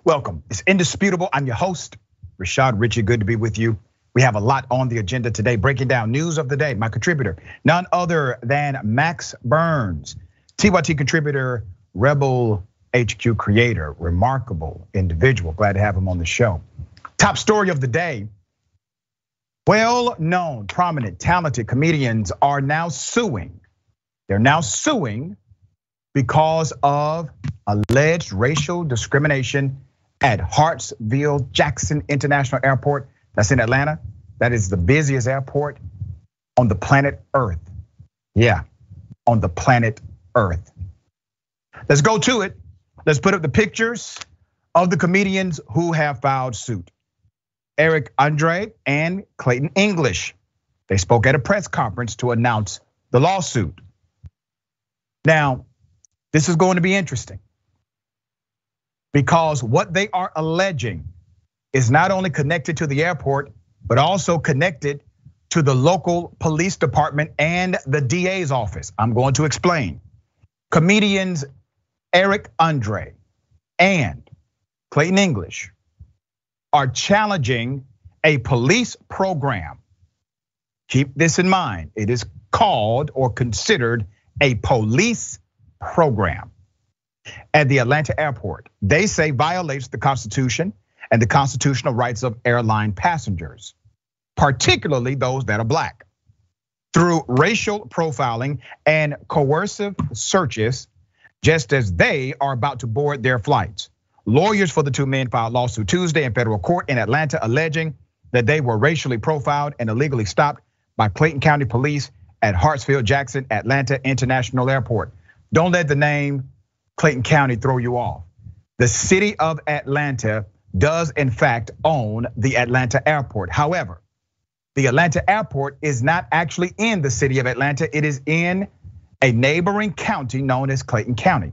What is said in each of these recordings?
Welcome. It's Indisputable. I'm your host, Richey. Good to be with you. We have a lot on the agenda today, breaking down news of the day. My contributor, none other than Max Burns, TYT contributor, Rebel HQ creator, remarkable individual. Glad to have him on the show. Top story of the day. Well-known, prominent, talented comedians are now suing. They're now suing because of alleged racial discrimination at Hartsfield-Jackson International Airport. That's in Atlanta. That is the busiest airport on the planet Earth. Yeah, on the planet Earth. Let's go to it. Let's put up the pictures of the comedians who have filed suit. Eric Andre and Clayton English. They spoke at a press conference to announce the lawsuit. Now, this is going to be interesting because what they are alleging is not only connected to the airport, but also connected to the local police department and the DA's office. I'm going to explain. Comedians Eric Andre and Clayton English are challenging a police program. Keep this in mind. It is called or considered a police program at the Atlanta airport. They say violates the Constitution and the constitutional rights of airline passengers, particularly those that are black, through racial profiling and coercive searches, just as they are about to board their flights. Lawyers for the two men filed a lawsuit Tuesday in federal court in Atlanta, alleging that they were racially profiled and illegally stopped by Clayton County Police at Hartsfield-Jackson Atlanta International Airport. Don't let the name Clayton County throw you off. The city of Atlanta does in fact own the Atlanta airport. However, the Atlanta airport is not actually in the city of Atlanta. It is in a neighboring county known as Clayton County.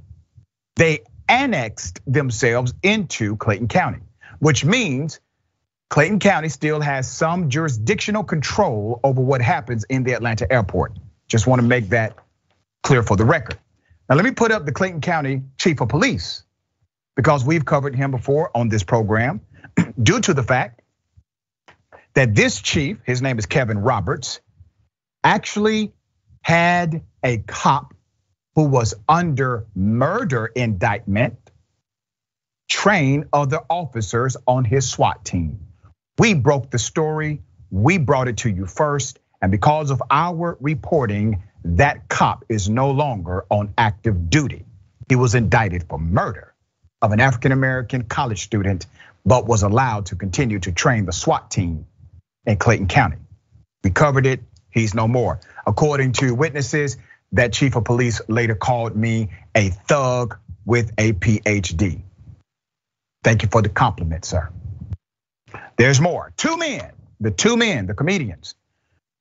They annexed themselves into Clayton County, which means Clayton County still has some jurisdictional control over what happens in the Atlanta airport. Just want to make that clear for the record. Now let me put up the Clayton County Chief of Police because we've covered him before on this program due to the fact that this chief, his name is Kevin Roberts, actually had a cop who was under murder indictment train other officers on his SWAT team. We broke the story, we brought it to you first, and because of our reporting, that cop is no longer on active duty. He was indicted for murder of an African-American college student, but was allowed to continue to train the SWAT team in Clayton County. We covered it, he's no more. According to witnesses, that chief of police later called me a thug with a PhD. Thank you for the compliment, sir. There's more. The comedians,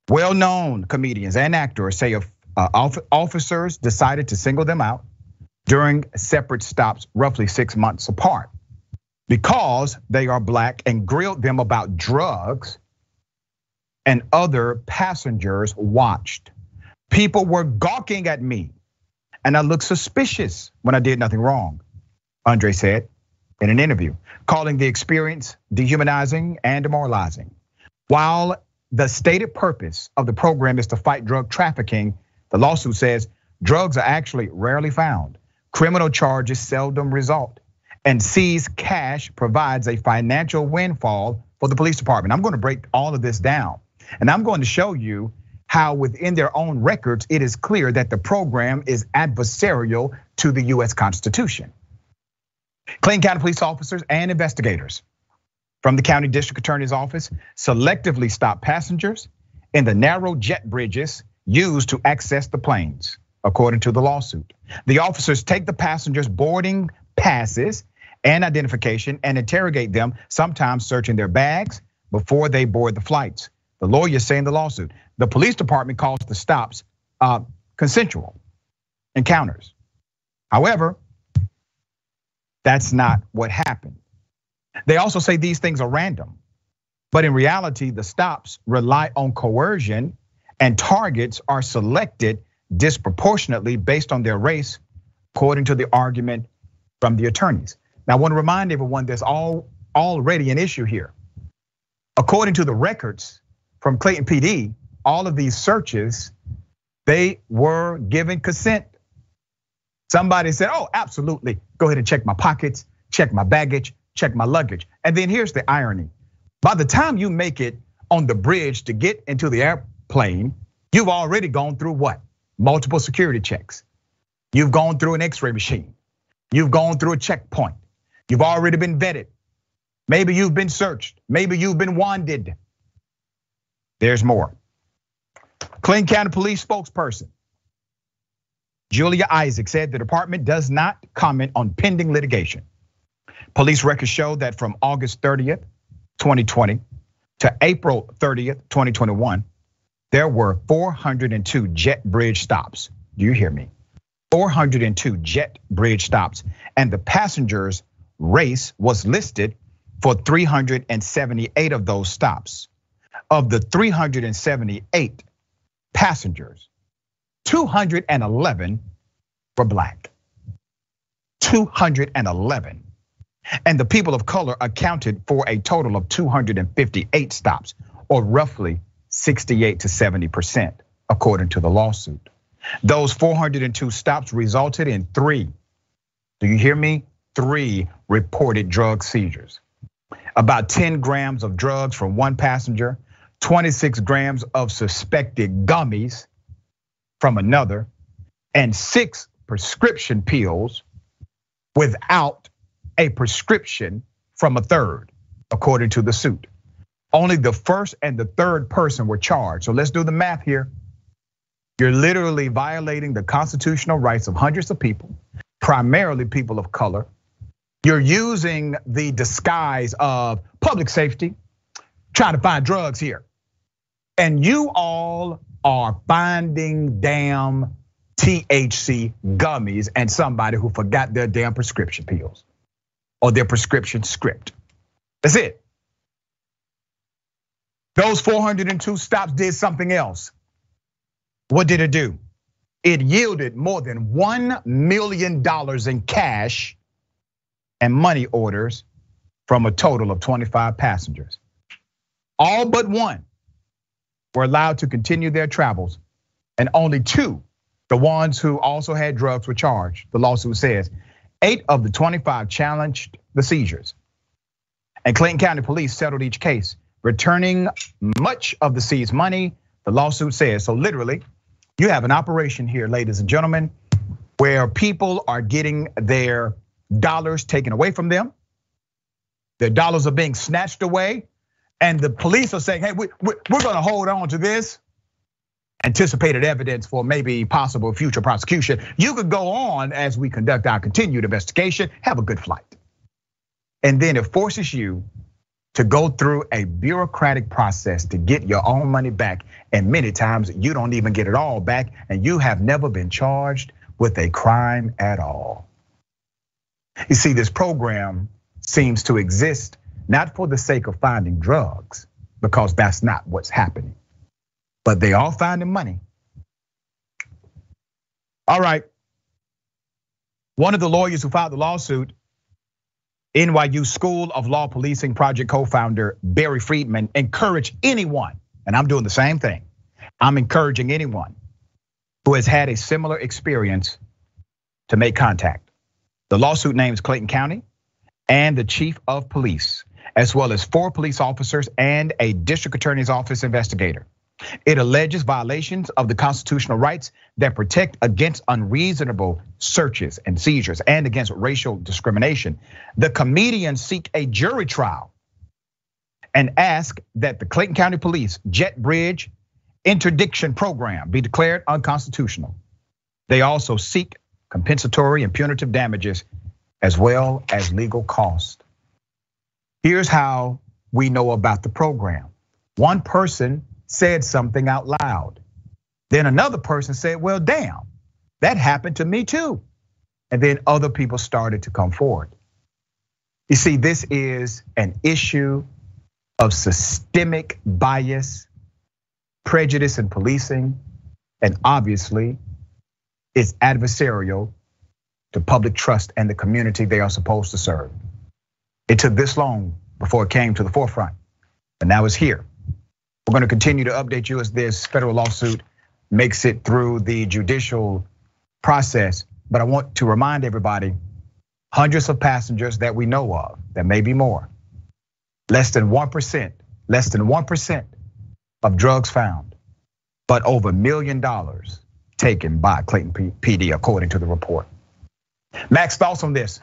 well-known comedians and actors say officers decided to single them out during separate stops roughly 6 months apart because they are black and grilled them about drugs, and other passengers watched. People were gawking at me and I looked suspicious when I did nothing wrong, Andre said in an interview, calling the experience dehumanizing and demoralizing. While the stated purpose of the program is to fight drug trafficking, the lawsuit says drugs are actually rarely found. Criminal charges seldom result, and seized cash provides a financial windfall for the police department. I'm going to break all of this down, and I'm going to show you how within their own records, it is clear that the program is adversarial to the US Constitution. Clayton County police officers and investigators from the county district attorney's office selectively stop passengers in the narrow jet bridges used to access the planes, according to the lawsuit. The officers take the passengers' boarding passes and identification and interrogate them, sometimes searching their bags before they board the flights. The lawyers say in the lawsuit, the police department calls the stops consensual encounters. However, that's not what happened. They also say these things are random, but in reality, the stops rely on coercion and targets are selected disproportionately based on their race, according to the argument from the attorneys. Now, I want to remind everyone there's already an issue here. According to the records from Clayton PD, all of these searches, they were given consent. Somebody said, oh, absolutely, go ahead and check my pockets, check my baggage, check my luggage. And then here's the irony. By the time you make it on the bridge to get into the airplane, you've already gone through what? Multiple security checks. You've gone through an x-ray machine. You've gone through a checkpoint. You've already been vetted. Maybe you've been searched. Maybe you've been wanted. There's more. Clayton County Police spokesperson Julia Isaac said the department does not comment on pending litigation. Police records show that from August 30th, 2020 to April 30th, 2021, there were 402 jet bridge stops. Do you hear me? 402 jet bridge stops, and the passengers race was listed for 378 of those stops. Of the 378 passengers, 211 were black. 211. And the people of color accounted for a total of 258 stops, or roughly 68 to 70%, according to the lawsuit. Those 402 stops resulted in 3, do you hear me? 3 reported drug seizures. About 10 grams of drugs from one passenger, 26 grams of suspected gummies from another, and 6 prescription pills without a prescription from a third, according to the suit. Only the first and the third person were charged. So let's do the math here. You're literally violating the constitutional rights of hundreds of people, primarily people of color. You're using the disguise of public safety, trying to find drugs here. And you all are finding damn THC gummies and somebody who forgot their damn prescription pills or their prescription script. That's it. Those 402 stops did something else. What did it do? It yielded more than $1 million in cash and money orders from a total of 25 passengers. All but 1 were allowed to continue their travels, and only 2, the ones who also had drugs, were charged. The lawsuit says 8 of the 25 challenged the seizures. And Clayton County Police settled each case, returning much of the seized money, the lawsuit says. So literally, you have an operation here, ladies and gentlemen, where people are getting their dollars taken away from them. Their dollars are being snatched away. And the police are saying, hey, we're gonna hold on to this anticipated evidence for maybe possible future prosecution. You could go on as we conduct our continued investigation, have a good flight. And then it forces you to go through a bureaucratic process to get your own money back. And many times you don't even get it all back, and you have never been charged with a crime at all. You see, this program seems to exist not for the sake of finding drugs, because that's not what's happening, but they are finding money. All right, one of the lawyers who filed the lawsuit, NYU School of Law Policing Project co-founder Barry Friedman, encouraged anyone, and I'm doing the same thing, I'm encouraging anyone who has had a similar experience to make contact. The lawsuit names Clayton County and the chief of police, as well as 4 police officers and a district attorney's office investigator. It alleges violations of the constitutional rights that protect against unreasonable searches and seizures and against racial discrimination. The comedians seek a jury trial and ask that the Clayton County Police Jet Bridge Interdiction Program be declared unconstitutional. They also seek compensatory and punitive damages, as well as legal costs. Here's how we know about the program. One person said something out loud. Then another person said, well, damn, that happened to me too. And then other people started to come forward. You see, this is an issue of systemic bias, prejudice in policing, and obviously it's adversarial to public trust and the community they are supposed to serve. It took this long before it came to the forefront, but now it's here. We're going to continue to update you as this federal lawsuit makes it through the judicial process. But I want to remind everybody, hundreds of passengers that we know of, that may be more, less than 1% of drugs found, but over $1 million taken by Clayton PD, according to the report. Max, thoughts on this?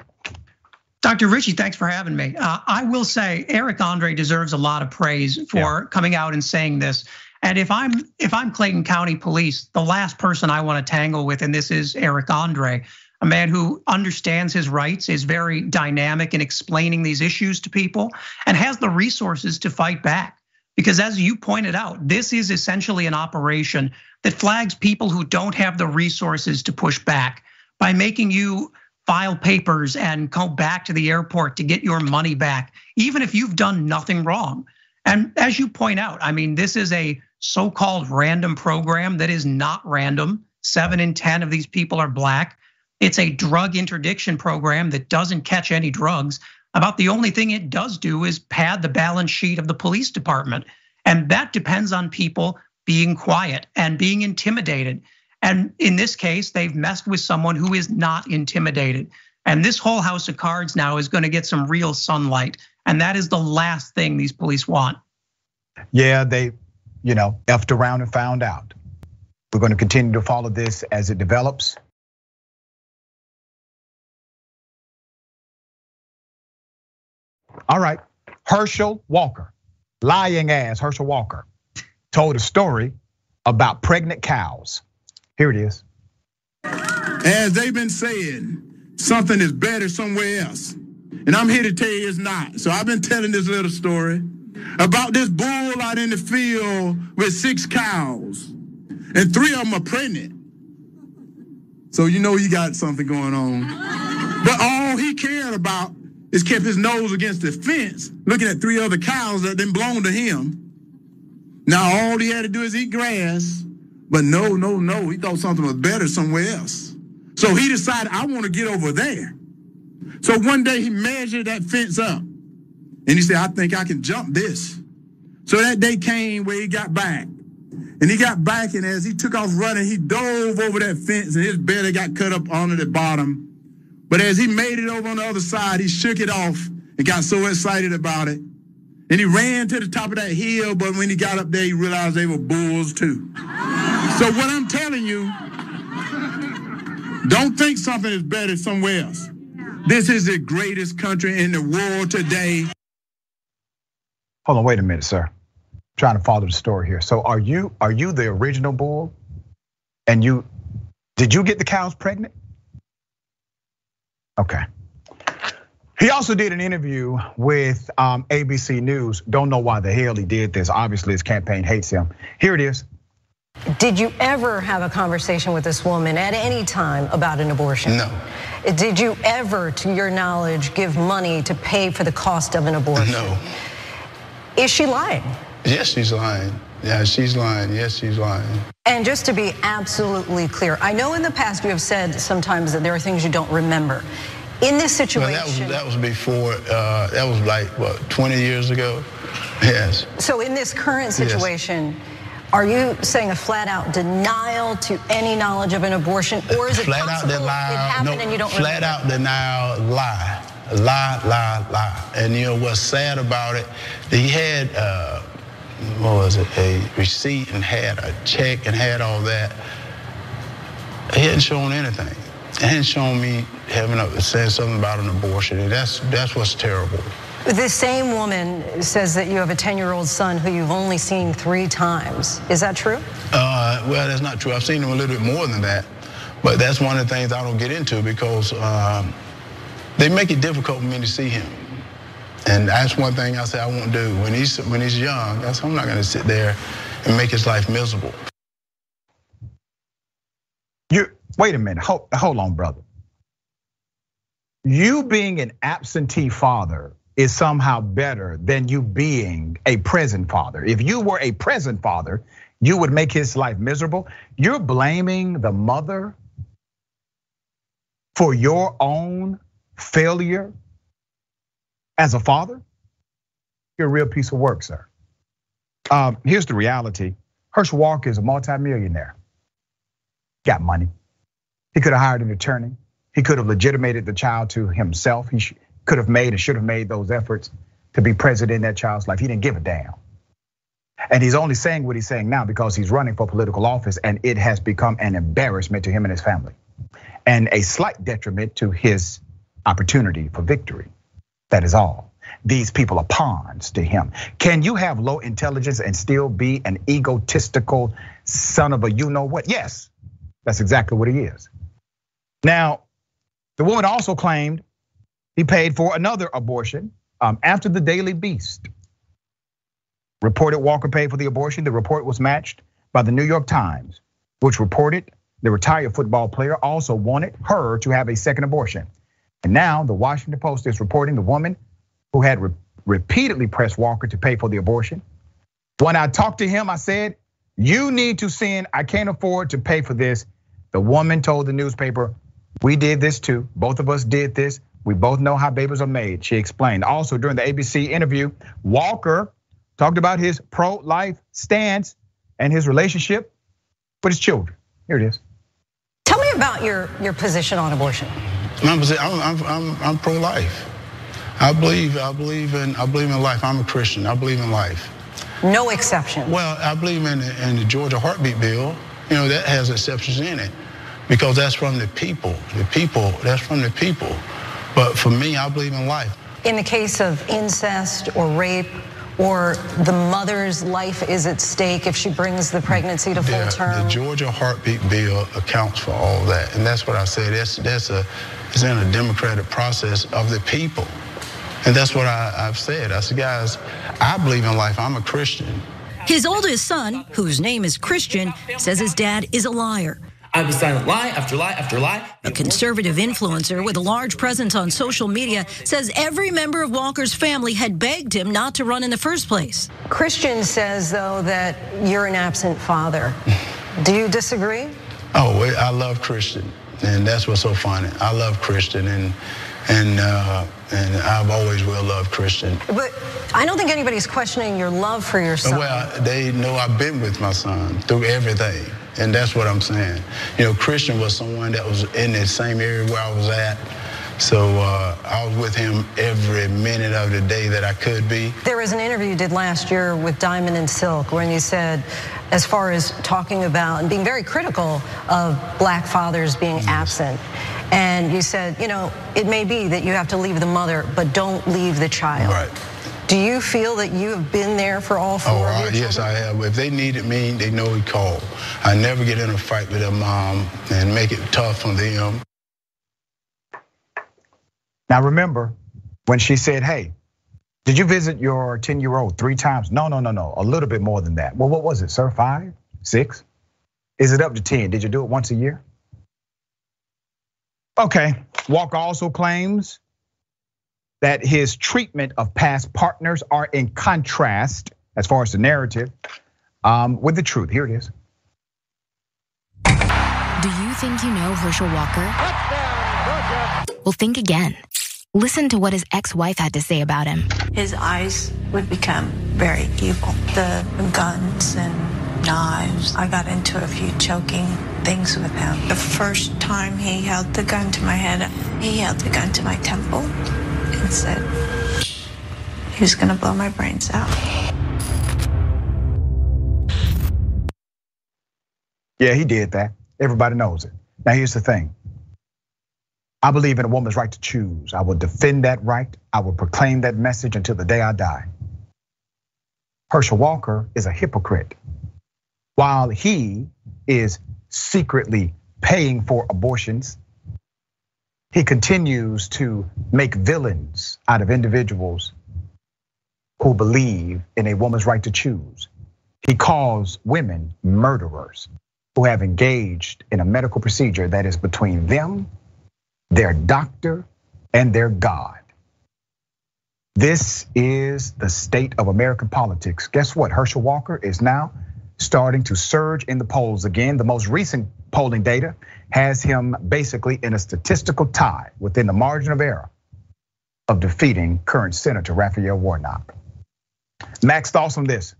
Dr. Richey, thanks for having me. I will say Eric Andre deserves a lot of praise for coming out and saying this. And if I'm Clayton County Police, the last person I want to tangle with, and this is Eric Andre, a man who understands his rights, is very dynamic in explaining these issues to people, and has the resources to fight back. Because as you pointed out, this is essentially an operation that flags people who don't have the resources to push back by making you file papers and go back to the airport to get your money back, even if you've done nothing wrong. And as you point out, I mean, this is a so-called random program that is not random. 7 in 10 of these people are black. It's a drug interdiction program that doesn't catch any drugs. About the only thing it does do is pad the balance sheet of the police department. And that depends on people being quiet and being intimidated. And in this case, they've messed with someone who is not intimidated. And this whole house of cards now is going to get some real sunlight. And that is the last thing these police want. Yeah, they, effed around and found out. We're going to continue to follow this as it develops. All right, Herschel Walker, lying ass Herschel Walker, told a story about pregnant cows. Here it is. As they've been saying, something is better somewhere else. And I'm here to tell you it's not. So I've been telling this little story about this bull out in the field with 6 cows. And 3 of them are pregnant. So you know he got something going on. But all he cared about is kept his nose against the fence, looking at 3 other cows that didn't belong to him. Now all he had to do is eat grass. But no, he thought something was better somewhere else. So he decided, I want to get over there. So one day he measured that fence up and he said, I think I can jump this. So that day came where he got back. And he got back, and as he took off running, he dove over that fence and his belly got cut up onto the bottom. But as he made it over on the other side, he shook it off and got so excited about it. And he ran to the top of that hill, but when he got up there, he realized they were bulls too. So what I'm telling you, don't think something is better somewhere else. This is the greatest country in the world today. Hold on, wait a minute, sir. I'm trying to follow the story here. So are you the original bull? And did you get the cows pregnant? Okay. He also did an interview with ABC News. Don't know why the hell he did this. Obviously his campaign hates him. Here it is. Did you ever have a conversation with this woman at any time about an abortion? No. Did you ever, to your knowledge, give money to pay for the cost of an abortion? No. Is she lying? Yes, she's lying. Yeah, she's lying. Yes, she's lying. And just to be absolutely clear, I know in the past you have said sometimes that there are things you don't remember. In this situation. Well, that was before, that was like, what, 20 years ago? Yes. So in this current situation, yes. Are you saying a flat out denial to any knowledge of an abortion, or is it flat possible out denial, it happened and you don't remember? Flat out denial, lie. And what's sad about it, he had, what was it, a receipt and had a check and had all that. He hadn't shown anything. He hadn't shown me saying something about an abortion, and that's what's terrible. The same woman says that you have a 10-year-old son who you've only seen 3 times. Is that true? Well, that's not true. I've seen him a little bit more than that. But that's one of the things I don't get into because they make it difficult for me to see him. And that's one thing I say I won't do. When he's young, I'm not gonna sit there and make his life miserable. Wait a minute, hold on, brother. You being an absentee father is somehow better than you being a present father. If you were a present father, you would make his life miserable. You're blaming the mother for your own failure as a father, you're a real piece of work, sir. Here's the reality. Herschel Walker is a multimillionaire. Got money. He could have hired an attorney. He could have legitimated the child to himself. He could have made and should have made those efforts to be present in that child's life. He didn't give a damn. And he's only saying what he's saying now because he's running for political office, and it has become an embarrassment to him and his family, and a slight detriment to his opportunity for victory. That is all. These people are pawns to him. Can you have low intelligence and still be an egotistical son of a you-know-what? Yes, that's exactly what he is. Now, the woman also claimed he paid for another abortion after the Daily Beast reported Walker paid for the abortion. The report was matched by the New York Times, which reported the retired football player also wanted her to have a second abortion. And now the Washington Post is reporting the woman who had repeatedly pressed Walker to pay for the abortion. When I talked to him, I said, "You need to send, I can't afford to pay for this." The woman told the newspaper, "We did this too. Both of us did this. We both know how babies are made," she explained. Also, during the ABC interview, Walker talked about his pro-life stance and his relationship with his children. Here it is. Tell me about your position on abortion. I'm pro-life. I believe in life. I'm a Christian. I believe in life. No exception. Well, I believe in the Georgia heartbeat bill. You know, that has exceptions in it because that's from the people. That's from the people. But for me, I believe in life. In the case of incest or rape, or the mother's life is at stake if she brings the pregnancy to full term. The Georgia heartbeat bill accounts for all that, and that's what I say. It's in a democratic process of the people, and that's what I've said. I said, guys, I believe in life. I'm a Christian. His oldest son, whose name is Christian, says his dad is a liar. I was silent lie after lie after lie. A conservative influencer with a large presence on social media says every member of Walker's family had begged him not to run in the first place. Christian says, though, that you're an absent father. Do you disagree? Oh, I love Christian, and that's what's so funny. I love Christian, and I've always will love Christian. But I don't think anybody's questioning your love for your son. Well, they know I've been with my son through everything. And that's what I'm saying. You know, Christian was someone that was in the same area where I was at. So I was with him every minute of the day that I could be. There was an interview you did last year with Diamond and Silk when you said, as far as talking about and being very critical of black fathers being absent. And you said, you know, it may be that you have to leave the mother, but don't leave the child. Right. Do you feel that you have been there for all four of your children? Yes, I have. If they needed me, they know we call. I never get in a fight with their mom and make it tough on them. Now remember, when she said, "Hey, did you visit your 10-year-old 3 times?" No, a little bit more than that. Well, what was it, sir, 5, 6? Is it up to 10? Did you do it once a year? Okay, Walker also claims that his treatment of past partners are in contrast, as far as the narrative, with the truth. Here it is. Do you think you know Herschel Walker? Well, think again. Listen to what his ex-wife had to say about him. His eyes would become very evil. The guns and knives. I got into a few choking things with him. The first time he held the gun to my head, he held the gun to my temple and said he was gonna blow my brains out. Yeah, he did that. Everybody knows it. Now here's the thing. I believe in a woman's right to choose. I will defend that right. I will proclaim that message until the day I die. Herschel Walker is a hypocrite. While he is secretly paying for abortions, he continues to make villains out of individuals who believe in a woman's right to choose. He calls women murderers who have engaged in a medical procedure that is between them, their doctor, and their God. This is the state of American politics. Guess what? Herschel Walker is now starting to surge in the polls again. The most recent polling data has him basically in a statistical tie within the margin of error of defeating current Senator Raphael Warnock. Max, thoughts on this?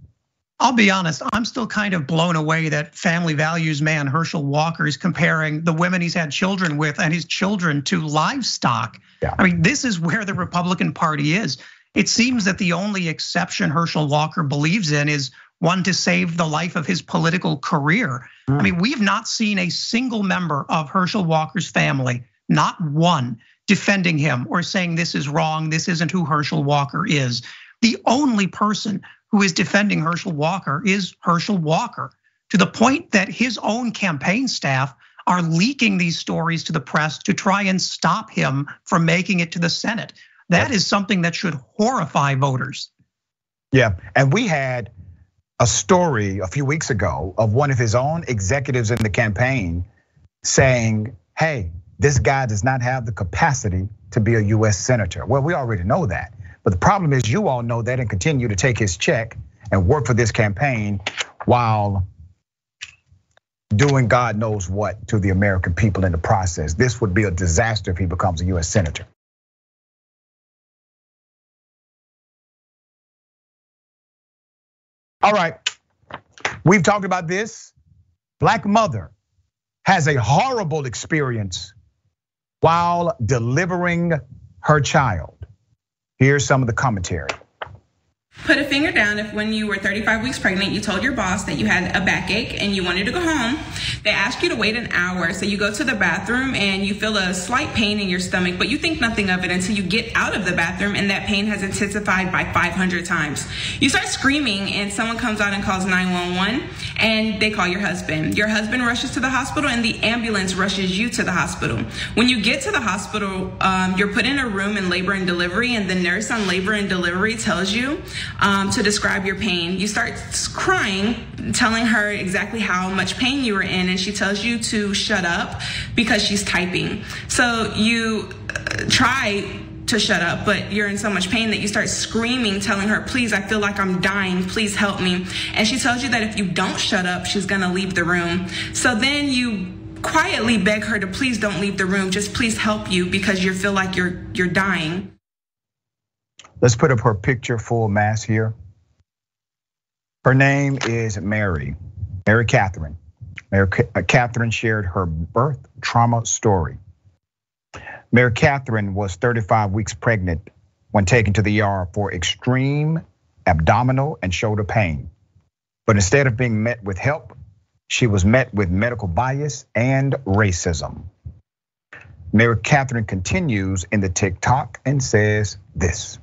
I'll be honest, I'm still kind of blown away that family values man Herschel Walker is comparing the women he's had children with and his children to livestock. Yeah. I mean, this is where the Republican Party is. It seems that the only exception Herschel Walker believes in is one to save the life of his political career. I mean, we've not seen a single member of Herschel Walker's family, not one, defending him or saying this is wrong, this isn't who Herschel Walker is. The only person who is defending Herschel Walker is Herschel Walker, to the point that his own campaign staff are leaking these stories to the press to try and stop him from making it to the Senate. That is something that should horrify voters. Yeah, and we had a story a few weeks ago of one of his own executives in the campaign saying, hey, this guy does not have the capacity to be a US senator. Well, we already know that. But the problem is you all know that and continue to take his check and work for this campaign while doing God knows what to the American people in the process. This would be a disaster if he becomes a US senator. All right, we've talked about this. Black mother has a horrible experience while delivering her child. Here's some of the commentary. Put a finger down if when you were 35 weeks pregnant, you told your boss that you had a backache and you wanted to go home. They asked you to wait an hour. So you go to the bathroom and you feel a slight pain in your stomach, but you think nothing of it until you get out of the bathroom and that pain has intensified by 500 times. You start screaming and someone comes out and calls 911 and they call your husband. Your husband rushes to the hospital and the ambulance rushes you to the hospital. When you get to the hospital, you're put in a room in labor and delivery, and the nurse on labor and delivery tells you to describe your pain. You start crying, telling her exactly how much pain you were in, and she tells you to shut up because she's typing. So you try to shut up, but you're in so much pain that you start screaming, telling her, please, I feel like I'm dying, please help me. And she tells you that if you don't shut up, she's gonna leave the room. So then you quietly beg her to please don't leave the room, just please help you because you feel like you're dying. Let's put up her picture full mass here. Her name is Mary Catherine. Mary Catherine shared her birth trauma story. Mary Catherine was 35 weeks pregnant when taken to the ER for extreme abdominal and shoulder pain. But instead of being met with help, she was met with medical bias and racism. Mary Catherine continues in the TikTok and says this.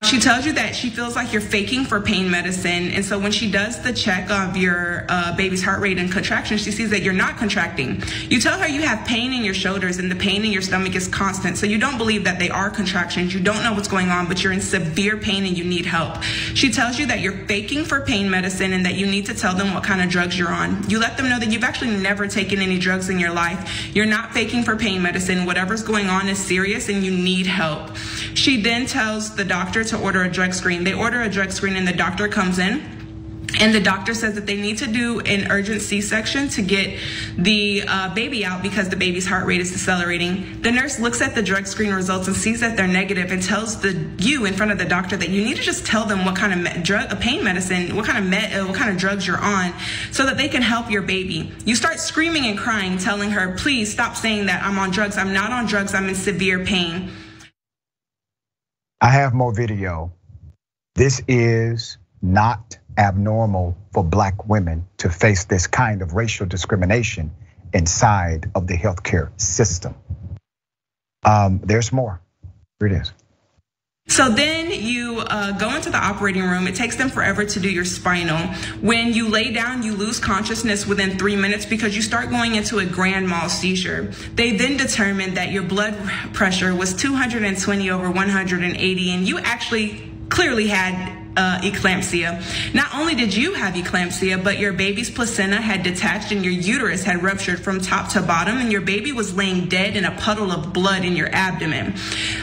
She tells you that she feels like you're faking for pain medicine. And so when she does the check of your baby's heart rate and contraction, she sees that you're not contracting. You tell her you have pain in your shoulders and the pain in your stomach is constant. So you don't believe that they are contractions. You don't know what's going on, but you're in severe pain and you need help. She tells you that you're faking for pain medicine and that you need to tell them what kind of drugs you're on. You let them know that you've actually never taken any drugs in your life. You're not faking for pain medicine. Whatever's going on is serious and you need help. She then tells the doctor to order a drug screen. They order a drug screen and the doctor comes in and the doctor says that they need to do an urgent C-section to get the baby out because the baby's heart rate is decelerating. The nurse looks at the drug screen results and sees that they're negative and tells you in front of the doctor that you need to just tell them what kind of drug, pain medicine, what kind of drugs you're on so that they can help your baby. You start screaming and crying, telling her, please stop saying that I'm on drugs. I'm not on drugs. I'm in severe pain. I have more video. This is not abnormal for Black women to face this kind of racial discrimination inside of the healthcare system. There's more. Here it is. So then you go into the operating room. It takes them forever to do your spinal. When you lay down, you lose consciousness within 3 minutes because you start going into a grand mal seizure. They then determined that your blood pressure was 220 over 180, and you actually clearly had eclampsia. Not only did you have eclampsia, but your baby's placenta had detached and your uterus had ruptured from top to bottom, and your baby was laying dead in a puddle of blood in your abdomen.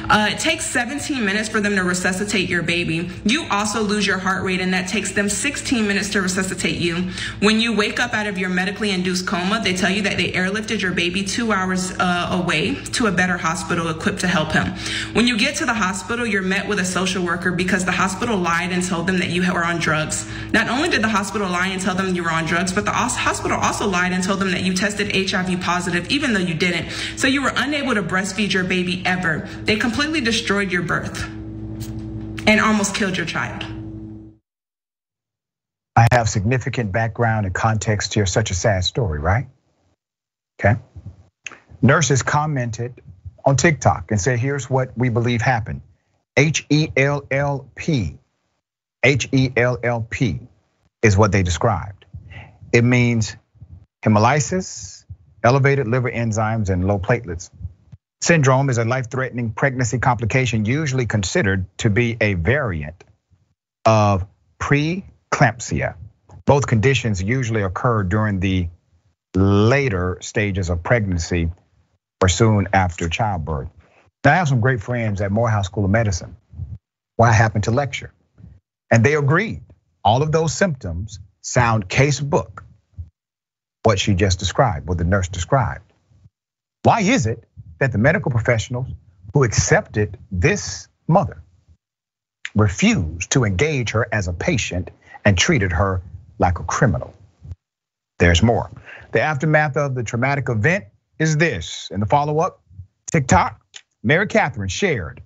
It takes 17 minutes for them to resuscitate your baby. You also lose your heart rate, and that takes them 16 minutes to resuscitate you. When you wake up out of your medically induced coma, they tell you that they airlifted your baby 2 hours away to a better hospital equipped to help him. When you get to the hospital, you're met with a social worker because the hospital lied and told them that you were on drugs. Not only did the hospital lie and tell them you were on drugs, but the hospital also lied and told them that you tested HIV positive, even though you didn't. So you were unable to breastfeed your baby ever. They completely destroyed your birth and almost killed your child. I have significant background and context here. Such a sad story, right? Okay. Nurses commented on TikTok and said, here's what we believe happened. HELLP. HELLP is what they described. It means hemolysis, elevated liver enzymes, and low platelets. Syndrome is a life-threatening pregnancy complication usually considered to be a variant of preeclampsia. Both conditions usually occur during the later stages of pregnancy or soon after childbirth. Now, I have some great friends at Morehouse School of Medicine where I happened to lecture, and they agreed all of those symptoms sound case book, what she just described, what the nurse described. Why is it that the medical professionals who accepted this mother refused to engage her as a patient and treated her like a criminal? There's more. The aftermath of the traumatic event is this. In the follow-up, TikTok, Mary Catherine shared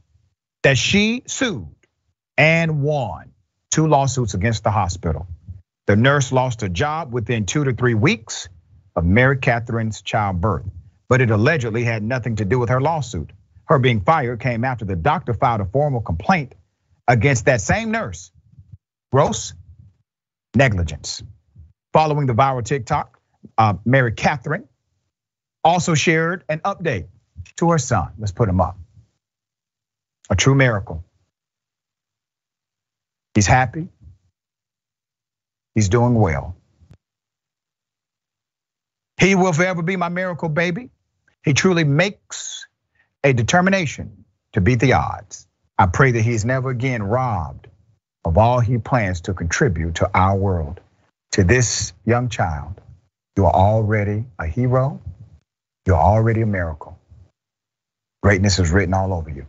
that she sued and won 2 lawsuits against the hospital. The nurse lost her job within 2 to 3 weeks of Mary Catherine's childbirth, but it allegedly had nothing to do with her lawsuit. Her being fired came after the doctor filed a formal complaint against that same nurse. Gross negligence. Following the viral TikTok, Mary Catherine also shared an update to her son. Let's put him up. A true miracle. He's happy. He's doing well. He will forever be my miracle baby. He truly makes a determination to beat the odds. I pray that he's never again robbed of all he plans to contribute to our world. To this young child, you are already a hero. You're already a miracle. Greatness is written all over you.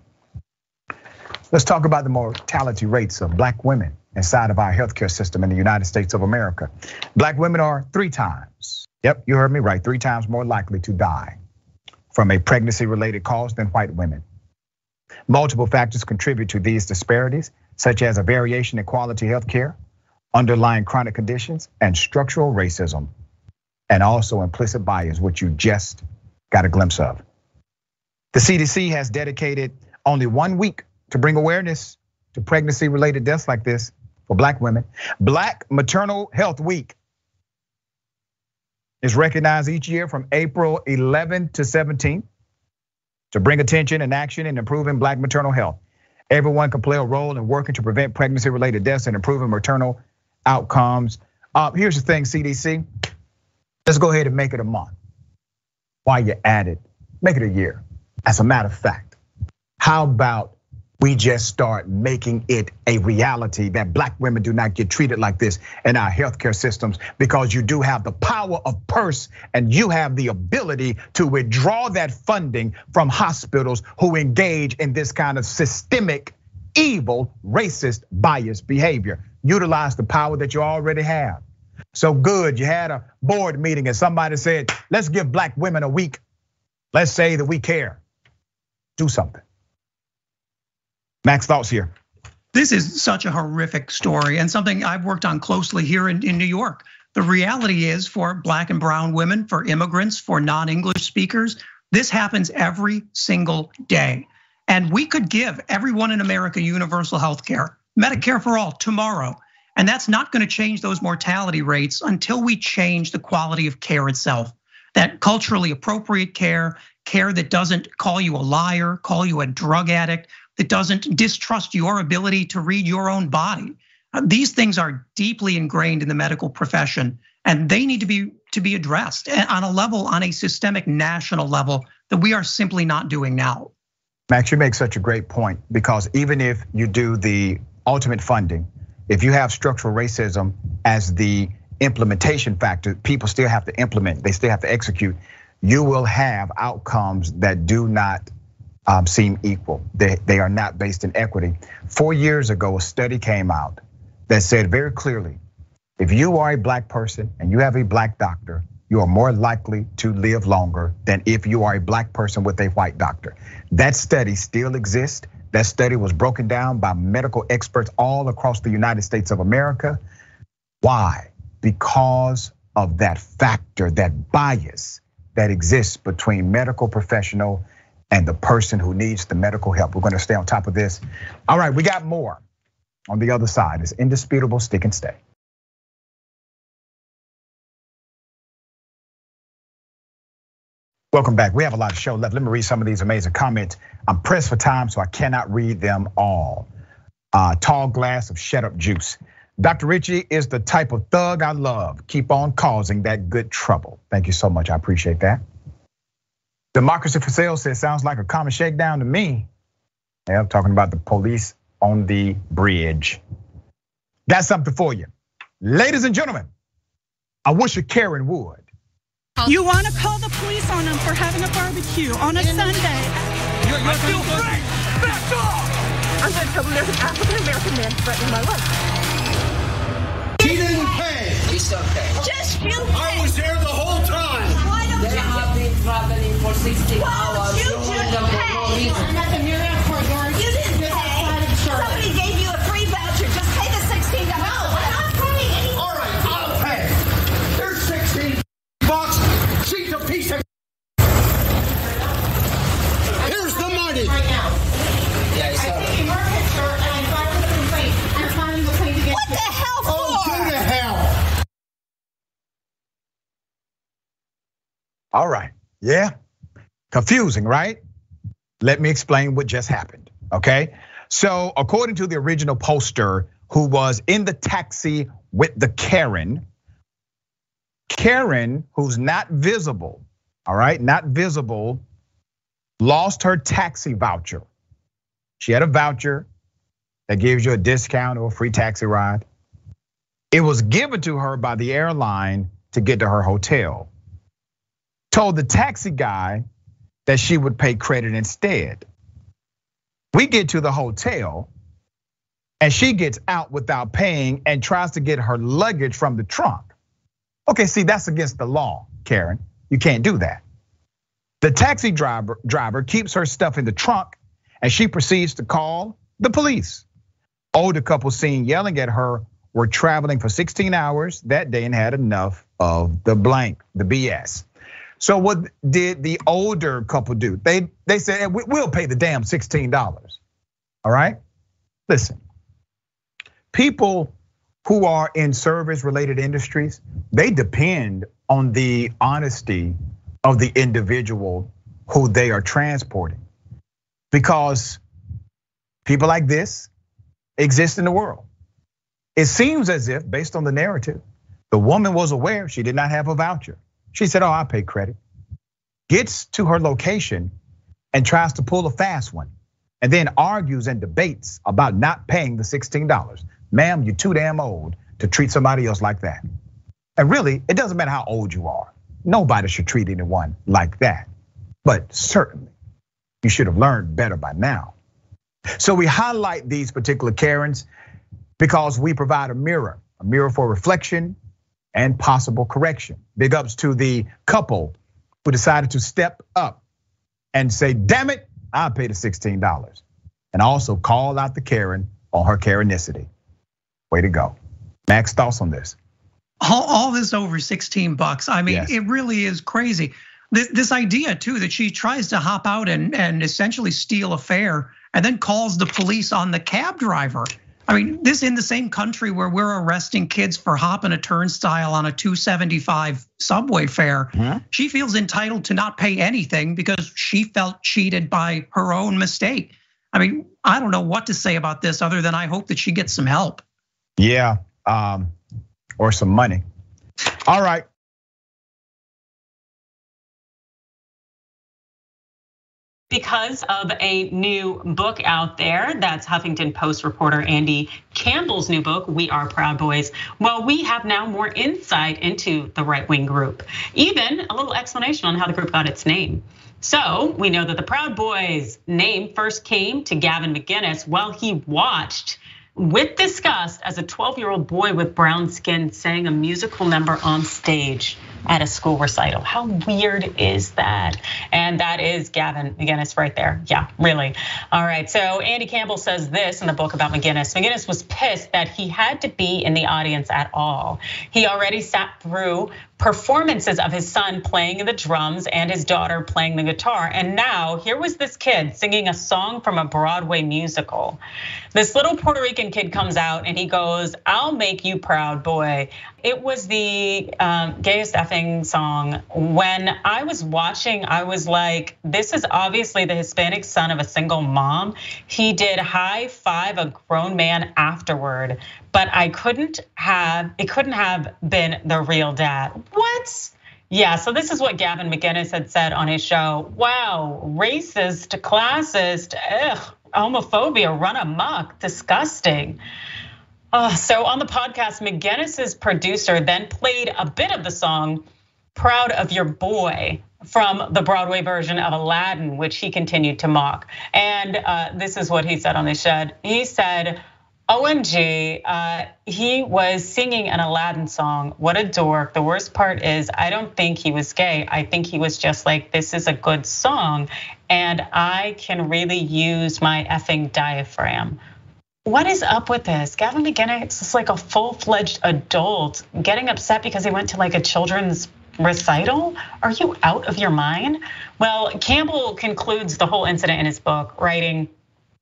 Let's talk about the mortality rates of Black women inside of our healthcare system in the United States of America. Black women are 3 times, yep, you heard me right, 3 times more likely to die from a pregnancy-related cause than white women. Multiple factors contribute to these disparities, such as a variation in quality healthcare, underlying chronic conditions, and structural racism, and also implicit bias, which you just got a glimpse of. The CDC has dedicated only 1 week to bring awareness to pregnancy-related deaths like this for Black women. Black Maternal Health Week is recognized each year from April 11th to 17th to bring attention and action in improving Black maternal health. Everyone can play a role in working to prevent pregnancy-related deaths and improving maternal outcomes. Here's the thing, CDC, let's go ahead and make it a month. While you're at it, make it a year. As a matter of fact, how about we just start making it a reality that Black women do not get treated like this in our healthcare systems, because you do have the power of purse and you have the ability to withdraw that funding from hospitals who engage in this kind of systemic, evil, racist, biased behavior. Utilize the power that you already have. So good, you had a board meeting and somebody said, let's give Black women a week. Let's say that we care. Do something. Max, thoughts here. This is such a horrific story and something I've worked on closely here in New York. The reality is, for Black and brown women, for immigrants, for non-English speakers, this happens every single day. And we could give everyone in America universal health care, Medicare for all, tomorrow. And that's not gonna change those mortality rates until we change the quality of care itself. That culturally appropriate care, care that doesn't call you a liar, call you a drug addict, that doesn't distrust your ability to read your own body. These things are deeply ingrained in the medical profession, and they need to be addressed on a level, on a systemic national level that we are simply not doing now. Max, you make such a great point, because even if you do the ultimate funding, if you have structural racism as the implementation factor, people still have to implement, they still have to execute, you will have outcomes that do not seem equal. They are not based in equity. 4 years ago, a study came out that said very clearly, if you are a black person and you have a black doctor, you are more likely to live longer than if you are a black person with a white doctor. That study still exists. That study was broken down by medical experts all across the United States of America. Why? Because of that factor, that bias that exists between medical professional and the person who needs the medical help. We're gonna stay on top of this. All right, we got more on the other side. It's Indisputable, stick and stay. Welcome back. We have a lot of show left. Let me read some of these amazing comments. I'm pressed for time, so I cannot read them all. Tall glass of shut up juice. Dr. Richey is the type of thug I love. Keep on causing that good trouble. Thank you so much, I appreciate that. Democracy for Sale says, sounds like a common shakedown to me. Yeah, I'm talking about the police on the bridge. Got something for you. Ladies and gentlemen, I wish a Karen would. You want to call the police on them for having a barbecue on a Sunday. I feel free. Back off. I'm going to tell them there's an African-American man threatening my life. He didn't pay. It's okay. Just you pay. I was there the whole time. Why don't They have been traveling for 16 hours. You just pay. I'm at the Near Airport Yard. You didn't pay. Somebody gave you a free voucher. Just pay the $16. No, I'm not paying anymore. All right, I'll pay. There's 16 bucks. She's a piece of. Here's the money. Right now. Yeah, it's I'm taking your picture and I filed a complaint. I'm filing the complaint against What the hell for? Oh, go to hell. All right, yeah, confusing, right? Let me explain what just happened, okay? So according to the original poster who was in the taxi with the Karen, who's not visible, all right, not visible, lost her taxi voucher. She had a voucher that gives you a discount or a free taxi ride. It was given to her by the airline to get to her hotel. Told the taxi guy that she would pay credit instead. We get to the hotel and she gets out without paying and tries to get her luggage from the trunk. Okay, see, that's against the law, Karen. You can't do that. The taxi driver keeps her stuff in the trunk and she proceeds to call the police. Older couple seen yelling at her were traveling for 16 hours that day and had enough of the BS. So what did the older couple do? They said, we'll pay the damn $16, all right? Listen, people who are in service-related industries, they depend on the honesty of the individual who they are transporting. Because people like this exist in the world. It seems as if, based on the narrative, the woman was aware she did not have a voucher. She said, I'll pay credit. Gets to her location and tries to pull a fast one, and then argues and debates about not paying the $16. Ma'am, you're too damn old to treat somebody else like that. And really, it doesn't matter how old you are. Nobody should treat anyone like that. But certainly, you should have learned better by now. So we highlight these particular Karens because we provide a mirror for reflection and possible correction. Big ups to the couple who decided to step up and say, damn it, I'll pay the $16. And also call out the Karen on her Karenicity. Way to go. Max, thoughts on this? All this over 16 bucks. I mean, yes. It really is crazy. This idea too, that she tries to hop out and essentially steal a fare and then calls the police on the cab driver. I mean, this in the same country where we're arresting kids for hopping a turnstile on a $2.75 subway fare. Mm-hmm. She feels entitled to not pay anything because she felt cheated by her own mistake. I mean, I don't know what to say about this other than I hope that she gets some help. Yeah, or some money. All right. because of a new book out there. That's Huffington Post reporter Andy Campbell's new book, We Are Proud Boys. Well, we have now more insight into the right-wing group, even a little explanation on how the group got its name. So we know that the Proud Boys name first came to Gavin McInnes while he watched with disgust as a 12-year-old boy with brown skin sang a musical number on stage at a school recital. How weird is that? And that is Gavin McInnes right there. Yeah, really. All right, so Andy Campbell says this in the book about McInnes. McInnes was pissed that he had to be in the audience at all. He already sat through performances of his son playing the drums and his daughter playing the guitar. And now here was this kid singing a song from a Broadway musical. This little Puerto Rican kid comes out and he goes, "I'll make you proud, boy." It was the gayest effing song. When I was watching, I was like, this is obviously the Hispanic son of a single mom. He did high five a grown man afterward, but it couldn't have been the real dad. What? Yeah, so this is what Gavin McInnes had said on his show. Wow, racist, classist, homophobia, run amok, disgusting. So on the podcast, McGinnis's producer then played a bit of the song "Proud of Your Boy" from the Broadway version of Aladdin, which he continued to mock. And this is what he said on the shed. He said, "OMG, he was singing an Aladdin song. What a dork. The worst part is I don't think he was gay. I think he was just like, this is a good song and I can really use my effing diaphragm." What is up with this? Gavin McInnes is like a full-fledged adult getting upset because he went to like a children's recital? Are you out of your mind? Well, Campbell concludes the whole incident in his book, writing,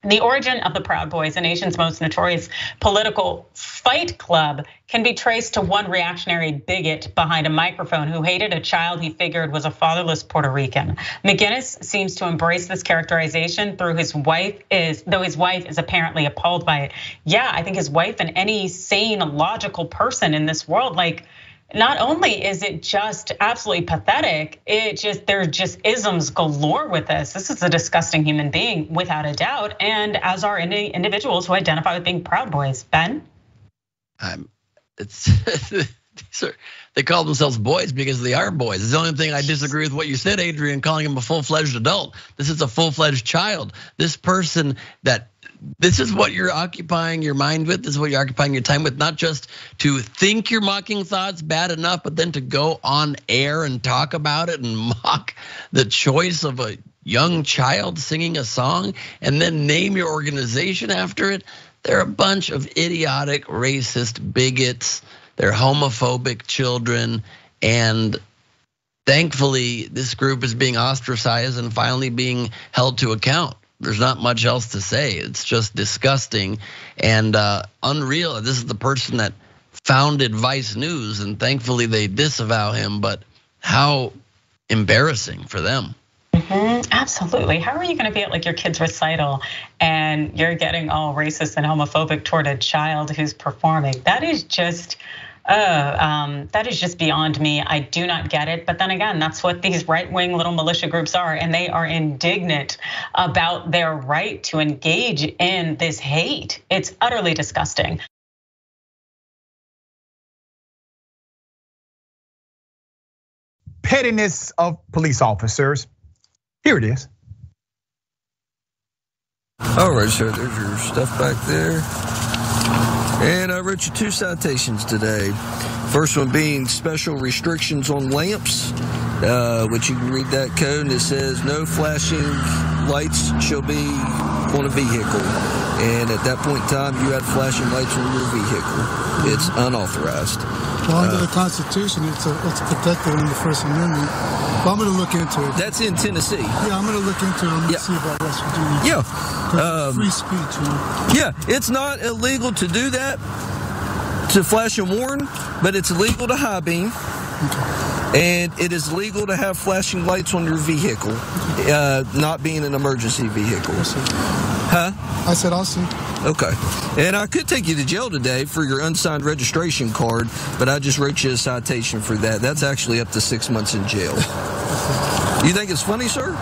"The origin of the Proud Boys, the nation's most notorious political fight club, can be traced to one reactionary bigot behind a microphone who hated a child he figured was a fatherless Puerto Rican. McInnes seems to embrace this characterization though his wife is apparently appalled by it. Yeah, I think his wife and any sane, logical person in this world, like, not only is it just absolutely pathetic, there's just isms galore with this. This is a disgusting human being without a doubt, and as are any individuals who identify with being Proud Boys. Ben? They call themselves boys because they are boys. It's the only thing I disagree with what you said, Adrian, calling him a full-fledged adult. This is a full-fledged child. This person this is what you're occupying your mind with. This is what you're occupying your time with. Not just to think you're mocking thoughts bad enough, but then to go on air and talk about it and mock the choice of a young child singing a song and then name your organization after it. They're a bunch of idiotic, racist bigots. They're homophobic children. And thankfully, this group is being ostracized and finally being held to account. There's not much else to say. It's just disgusting and unreal. This is the person that founded Vice News, and thankfully they disavow him, but how embarrassing for them. Absolutely. How are you going to be at like your kid's recital and you're getting all racist and homophobic toward a child who's performing? That is just beyond me. I do not get it. But then again, that's what these right-wing little militia groups are, and they are indignant about their right to engage in this hate. It's utterly disgusting. Pettiness of police officers. Here it is. All right, so there's your stuff back there. And I wrote you 2 citations today. First one being special restrictions on lamps, which you can read that code, and it says no flashing lights shall be on a vehicle. And at that point in time, you had flashing lights on your vehicle. It's unauthorized. Well, under the Constitution, it's protected in the First Amendment. But I'm going to look into it. That's in Tennessee. Yeah, I'm going to look into it and see about West Virginia. Yeah. Free speech, you know? Yeah, it's not illegal to do that, to flash and warn, but it's illegal to high beam. Okay. And it is legal to have flashing lights on your vehicle, not being an emergency vehicle. Huh? I said I'll see. Okay. And I could take you to jail today for your unsigned registration card, but I just wrote you a citation for that. That's actually up to 6 months in jail. You think it's funny, sir?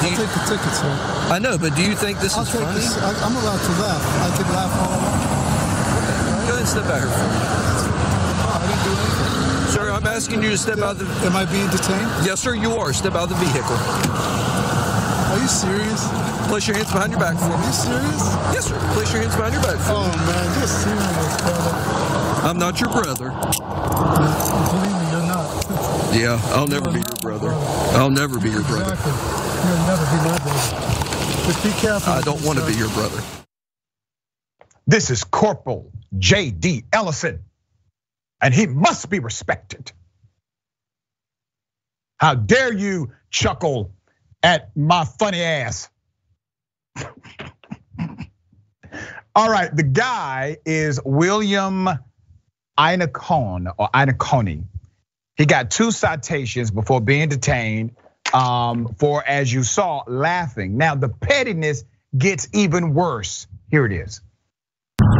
I'll take the ticket, sir. I know, but do you think this is funny? I'm allowed to laugh. I can laugh all I want. Go ahead and step out here for me. I didn't do anything. Sir, I'm asking you to step out the... Am I being detained? Yes, sir, you are. Step out of the vehicle. Are you serious? Place your hands behind your back for me. Are you serious? Yes, sir. Place your hands behind your back for me. Oh, man, you're serious, brother. I'm not your brother. Believe me, you're not. Yeah, I'll never be your brother. I'll never be your brother. Exactly. You'll never be my brother. But be careful. I don't want to be your brother. This is Corporal J.D. Ellison, and he must be respected. How dare you chuckle at my funny ass? All right, the guy is William Inacone. He got 2 citations before being detained for, as you saw, laughing. Now the pettiness gets even worse. Here it is.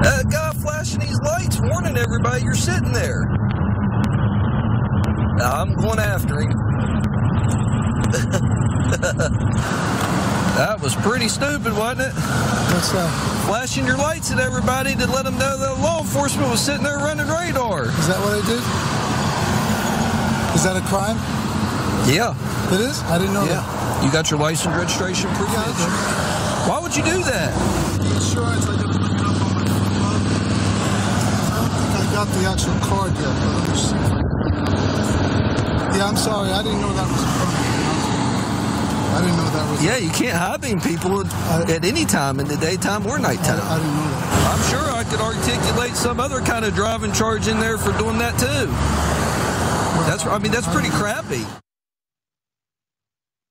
Guy flashing these lights, warning everybody you're sitting there. I'm going after him. That was pretty stupid, wasn't it? What's that? Flashing your lights at everybody to let them know that law enforcement was sitting there running radar. Is that what I did? Is that a crime? Yeah. It is? I didn't know that. You got your license registration proof? Yeah, I do. Why would you do that? The insurance, I didn't look it up on my phone. I don't think I got the actual card yet, but let me see. Yeah, I'm sorry. I didn't know that was a crime. I didn't know that was. Yeah, you can't high beam people at any time in the daytime or nighttime. I didn't know that. I'm sure I could articulate some other kind of driving charge in there for doing that too. That's pretty crappy.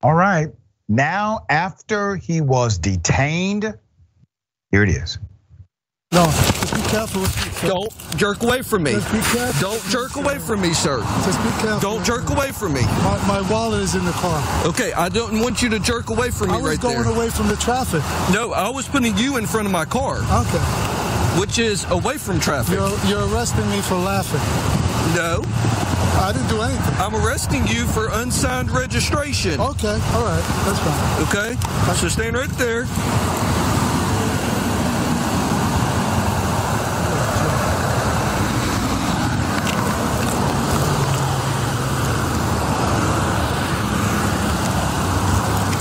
All right, now after he was detained, here it is. No, just be careful. Don't jerk away from me. Just be careful. Don't jerk away from me, sir. Just be careful. Don't jerk away from me. My wallet is in the car. Okay, I don't want you to jerk away from me right there. I was going away from the traffic. No, I was putting you in front of my car. Okay. Which is away from traffic. You're arresting me for laughing. No. I didn't do anything. I'm arresting you for unsigned registration. Okay, all right, that's fine. Okay, so stand right there.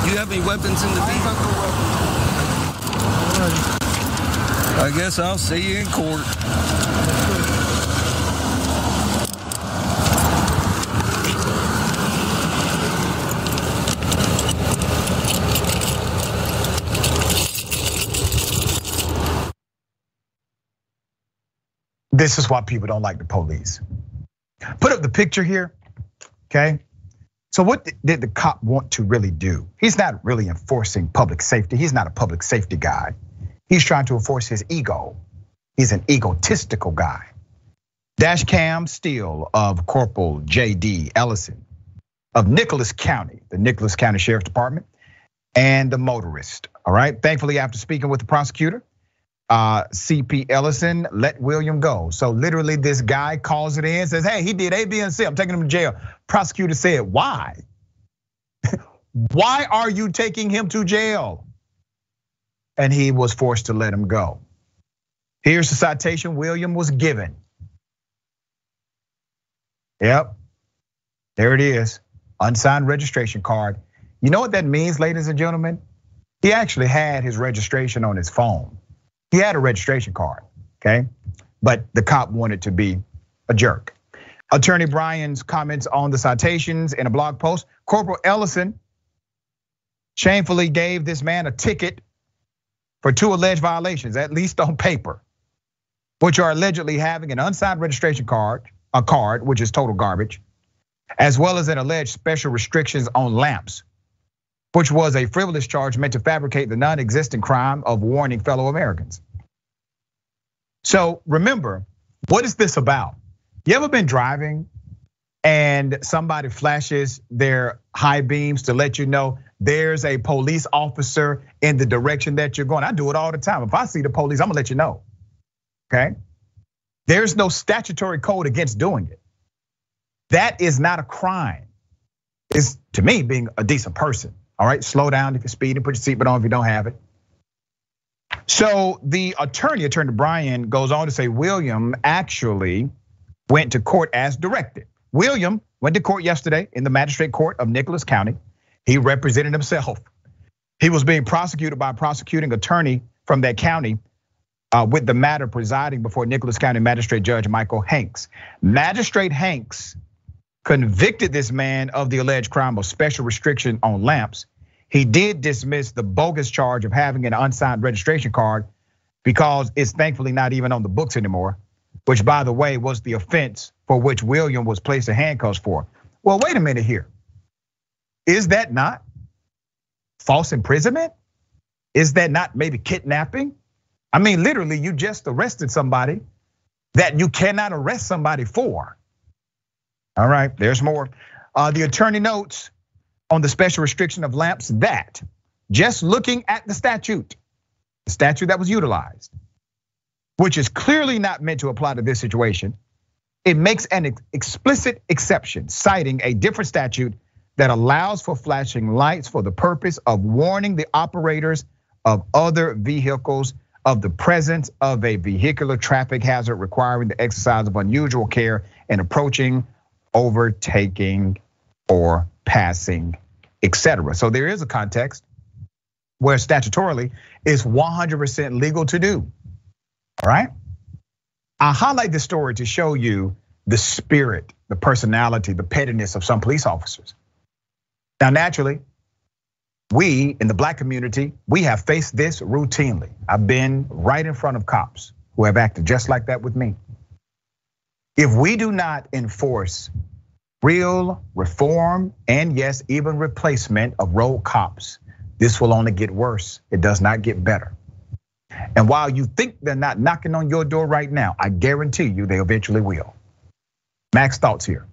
Do you have any weapons in the vehicle? I got no weapons. All right. I guess I'll see you in court. This is why people don't like the police. Put up the picture here, okay? So what did the cop want to really do? He's not really enforcing public safety. He's not a public safety guy. He's trying to enforce his ego. He's an egotistical guy. Dash cam still of Corporal J.D. Ellison of Nicholas County, the Nicholas County Sheriff's Department, and the motorist, all right? Thankfully, after speaking with the prosecutor, CP Ellison let William go. So literally this guy calls it in, says, hey, he did A, B, and C, I'm taking him to jail. Prosecutor said, why? Why are you taking him to jail? And he was forced to let him go. Here's the citation William was given. Yep, there it is, unsigned registration card. You know what that means, ladies and gentlemen? He actually had his registration on his phone. He had a registration card, okay? But the cop wanted to be a jerk. Attorney Bryan's comments on the citations in a blog post. Corporal Ellison shamefully gave this man a ticket for 2 alleged violations, at least on paper, which are allegedly having an unsigned registration card, a card, which is total garbage, as well as an alleged special restrictions on lamps, which was a frivolous charge meant to fabricate the non-existent crime of warning fellow Americans. So remember, what is this about? You ever been driving and somebody flashes their high beams to let you know there's a police officer in the direction that you're going? I do it all the time. If I see the police, I'm gonna let you know, okay? There's no statutory code against doing it. That is not a crime. It's, to me, being a decent person. All right, slow down if you're speeding, put your seatbelt on if you don't have it. So the attorney Brian, goes on to say William actually went to court as directed. William went to court yesterday in the magistrate court of Nicholas County. He represented himself. He was being prosecuted by a prosecuting attorney from that county with the matter presiding before Nicholas County Magistrate Judge Michael Hanks. Magistrate Hanks convicted this man of the alleged crime of special restriction on lamps. He did dismiss the bogus charge of having an unsigned registration card because it's thankfully not even on the books anymore, which, by the way, was the offense for which William was placed in handcuffs for. Well, wait a minute here. Is that not false imprisonment? Is that not maybe kidnapping? I mean, literally, you just arrested somebody that you cannot arrest somebody for. All right, there's more. The attorney notes on the special restriction of lamps that just looking at the statute that was utilized, which is clearly not meant to apply to this situation, it makes an explicit exception, citing a different statute that allows for flashing lights for the purpose of warning the operators of other vehicles of the presence of a vehicular traffic hazard requiring the exercise of unusual care in approaching, overtaking, or passing, etc. So there is a context where statutorily it's 100% legal to do. All right. I highlight this story to show you the spirit, the personality, the pettiness of some police officers. Now, naturally, we in the black community, we have faced this routinely. I've been right in front of cops who have acted just like that with me. If we do not enforce real reform and yes, even replacement of road cops, this will only get worse. It does not get better. And while you think they're not knocking on your door right now, I guarantee you they eventually will. Max, thoughts here?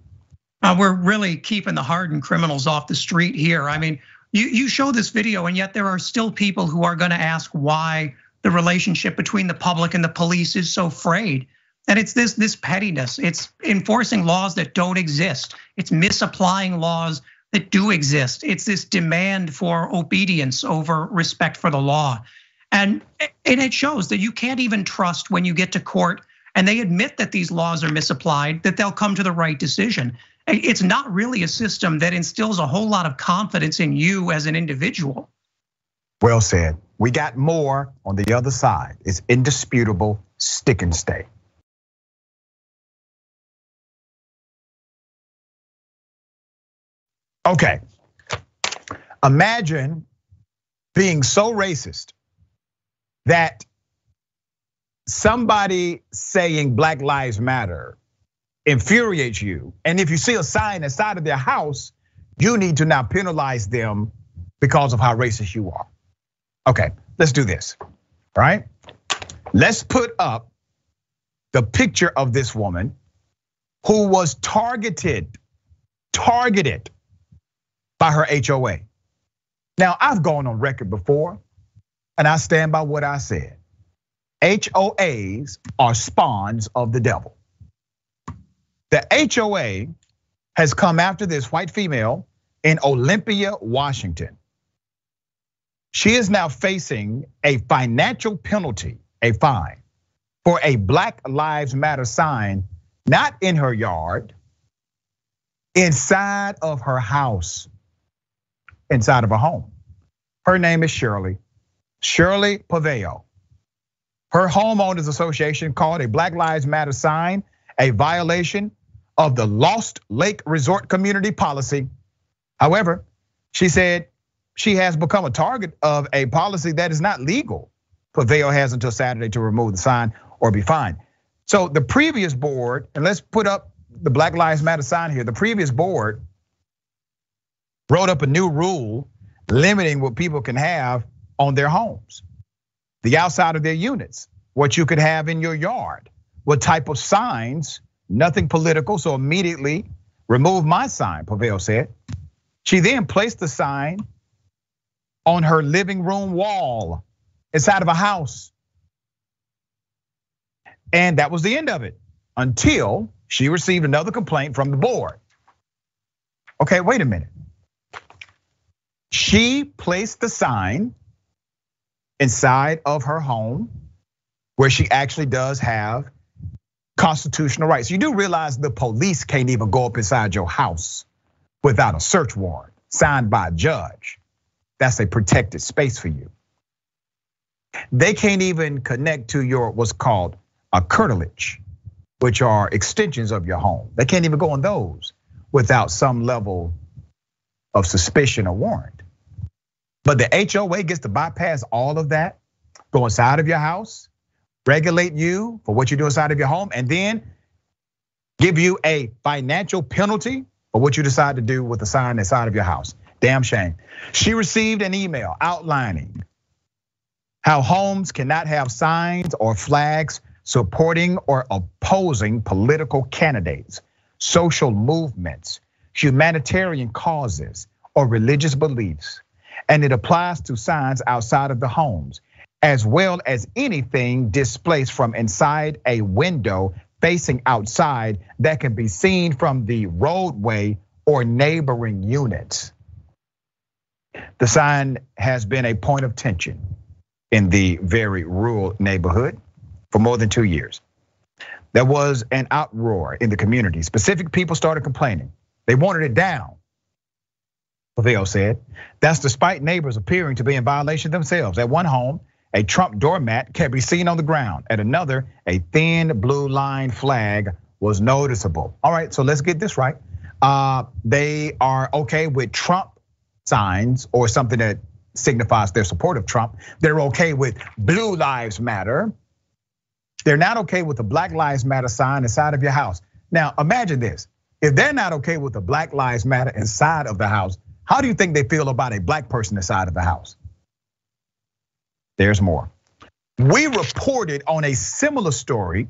We're really keeping the hardened criminals off the street here. I mean, you show this video and yet there are still people who are gonna ask why the relationship between the public and the police is so frayed. And it's this pettiness. It's enforcing laws that don't exist. It's misapplying laws that do exist. It's this demand for obedience over respect for the law. And it shows that you can't even trust when you get to court and they admit that these laws are misapplied, that they'll come to the right decision. It's not really a system that instills a whole lot of confidence in you as an individual. Well said. We got more on the other side. It's indisputable, stick and stay. Okay, imagine being so racist that somebody saying Black Lives Matter infuriates you. And if you see a sign inside of their house, you need to now penalize them because of how racist you are. Okay, let's do this, all right? Let's put up the picture of this woman who was targeted by her HOA. Now, I've gone on record before, and I stand by what I said. HOAs are spawns of the devil. The HOA has come after this white female in Olympia, Washington. She is now facing a financial penalty, a fine, for a Black Lives Matter sign, not in her yard, inside of her house, inside of her home. Her name is Shirley Paveo. Her homeowners association called a Black Lives Matter sign a violation of the Lost Lake Resort community policy. However, she said she has become a target of a policy that is not legal. Paveo has until Saturday to remove the sign or be fined. So the previous board, and let's put up the Black Lives Matter sign here. The previous board wrote up a new rule limiting what people can have on their homes, the outside of their units, what you could have in your yard, what type of signs, nothing political, so immediately remove my sign, Paveo said. She then placed the sign on her living room wall inside of a house. And that was the end of it until she received another complaint from the board. Okay, wait a minute. She placed the sign inside of her home where she actually does have constitutional rights. You do realize the police can't even go up inside your house without a search warrant signed by a judge. That's a protected space for you. They can't even connect to your what's called a curtilage, which are extensions of your home. They can't even go on those without some level of suspicion or warrant. But the HOA gets to bypass all of that, go inside of your house, regulate you for what you do inside of your home, and then give you a financial penalty for what you decide to do with the sign inside of your house. Damn shame. She received an email outlining how homes cannot have signs or flags supporting or opposing political candidates, social movements, humanitarian causes, or religious beliefs. And it applies to signs outside of the homes, as well as anything displaced from inside a window facing outside that can be seen from the roadway or neighboring units. The sign has been a point of tension in the very rural neighborhood for more than 2 years. There was an outroar in the community. Specific people started complaining. They wanted it down, Paveo said. That's despite neighbors appearing to be in violation themselves. At one home, a Trump doormat can be seen on the ground. At another, a thin blue line flag was noticeable. All right, so let's get this right. They are okay with Trump signs or something that signifies their support of Trump. They're okay with Blue Lives Matter. They're not okay with the Black Lives Matter sign inside of your house. Now, imagine this. If they're not okay with the Black Lives Matter inside of the house, how do you think they feel about a black person inside of the house? There's more. We reported on a similar story,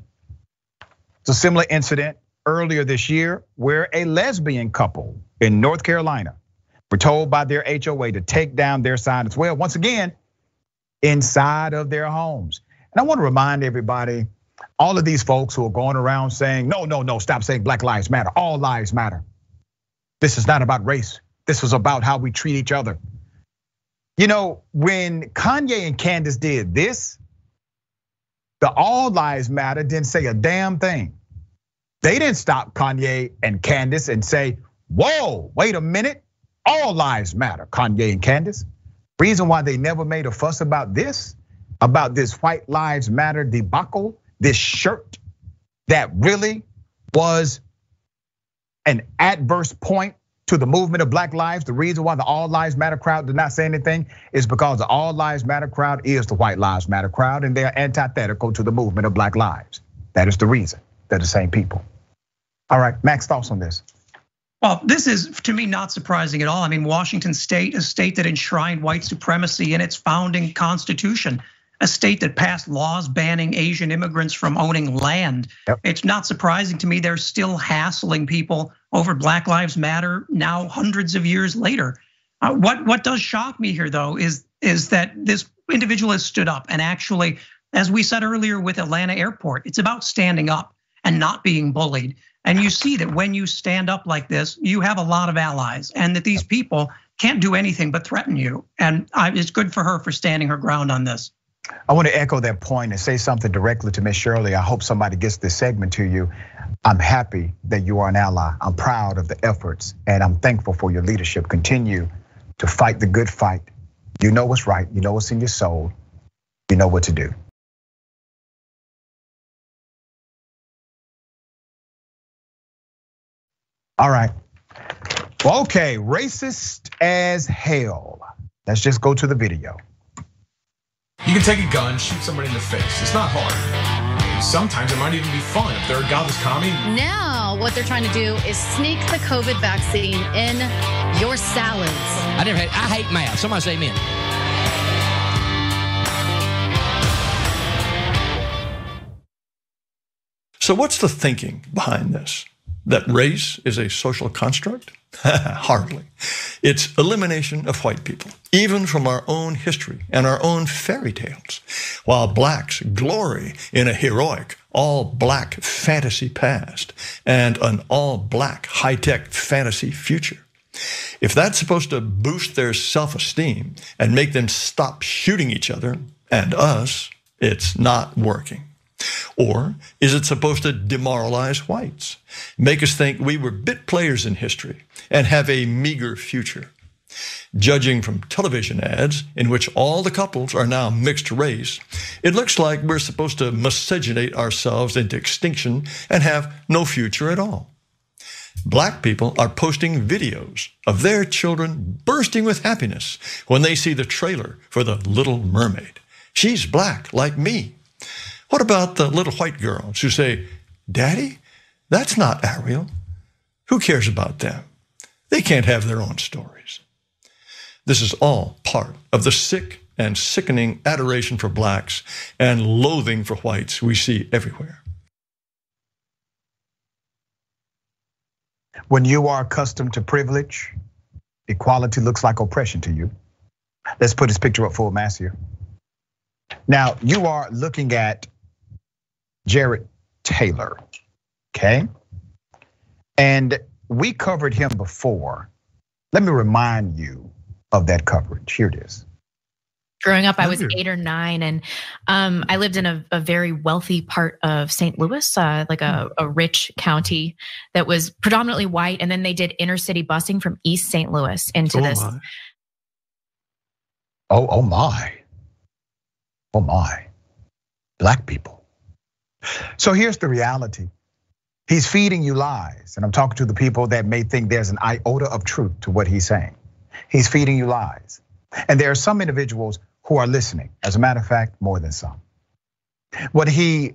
it's a similar incident earlier this year where a lesbian couple in North Carolina were told by their HOA to take down their sign as well, once again, inside of their homes. And I want to remind everybody, all of these folks who are going around saying, no, stop saying Black Lives Matter, all lives matter. This is not about race. This is about how we treat each other. You know, when Kanye and Candace did this, the all lives matter didn't say a damn thing. They didn't stop Kanye and Candace and say, whoa, wait a minute, all lives matter, Kanye and Candace. Reason why they never made a fuss about this white lives matter debacle, this shirt that really was an adverse point to the movement of Black lives. The reason why the all lives matter crowd did not say anything is because the all lives matter crowd is the white lives matter crowd, and they are antithetical to the movement of Black lives. That is the reason. They're the same people. All right, Max, thoughts on this? Well, this is, to me, not surprising at all. I mean, Washington State, a state that enshrined white supremacy in its founding constitution, a state that passed laws banning Asian immigrants from owning land. Yep. It's not surprising to me they're still hassling people over Black Lives Matter now hundreds of years later. What does shock me here, though, is that this individual has stood up and actually, as we said earlier with Atlanta Airport, it's about standing up and not being bullied. And you see that when you stand up like this, you have a lot of allies, and that these people can't do anything but threaten you. And it's good for her for standing her ground on this. I want to echo that point and say something directly to Miss Shirley. I hope somebody gets this segment to you. I'm happy that you are an ally. I'm proud of the efforts, and I'm thankful for your leadership. Continue to fight the good fight. You know what's right. You know what's in your soul. You know what to do. All right. Well, okay, racist as hell. Let's just go to the video. You can take a gun, shoot somebody in the face. It's not hard. Sometimes it might even be fun if they're a godless commie. Now, what they're trying to do is sneak the COVID vaccine in your salads. I hate math. Somebody say amen. So what's the thinking behind this? That race is a social construct? Hardly. It's elimination of white people, even from our own history and our own fairy tales, while blacks glory in a heroic, all-black fantasy past and an all-black high-tech fantasy future. If that's supposed to boost their self-esteem and make them stop shooting each other and us, it's not working. Or is it supposed to demoralize whites, make us think we were bit players in history and have a meager future? Judging from television ads in which all the couples are now mixed race, it looks like we're supposed to miscegenate ourselves into extinction and have no future at all. Black people are posting videos of their children bursting with happiness when they see the trailer for The Little Mermaid. She's black like me. What about the little white girls who say, "Daddy, that's not Ariel"? Who cares about them? They can't have their own stories. This is all part of the sick and sickening adoration for blacks and loathing for whites we see everywhere. When you are accustomed to privilege, equality looks like oppression to you. Let's put this picture up full mass here. Now, you are looking at Jared Taylor, okay? And we covered him before. Let me remind you of that coverage. Here it is. Growing up, I was 8 or 9, and I lived in a very wealthy part of St. Louis, like a rich county that was predominantly white. And then they did inner city busing from East St. Louis into this. Oh my. Oh my. Black people. So here's the reality. He's feeding you lies. And I'm talking to the people that may think there's an iota of truth to what he's saying. He's feeding you lies. And there are some individuals who are listening. As a matter of fact, more than some. What he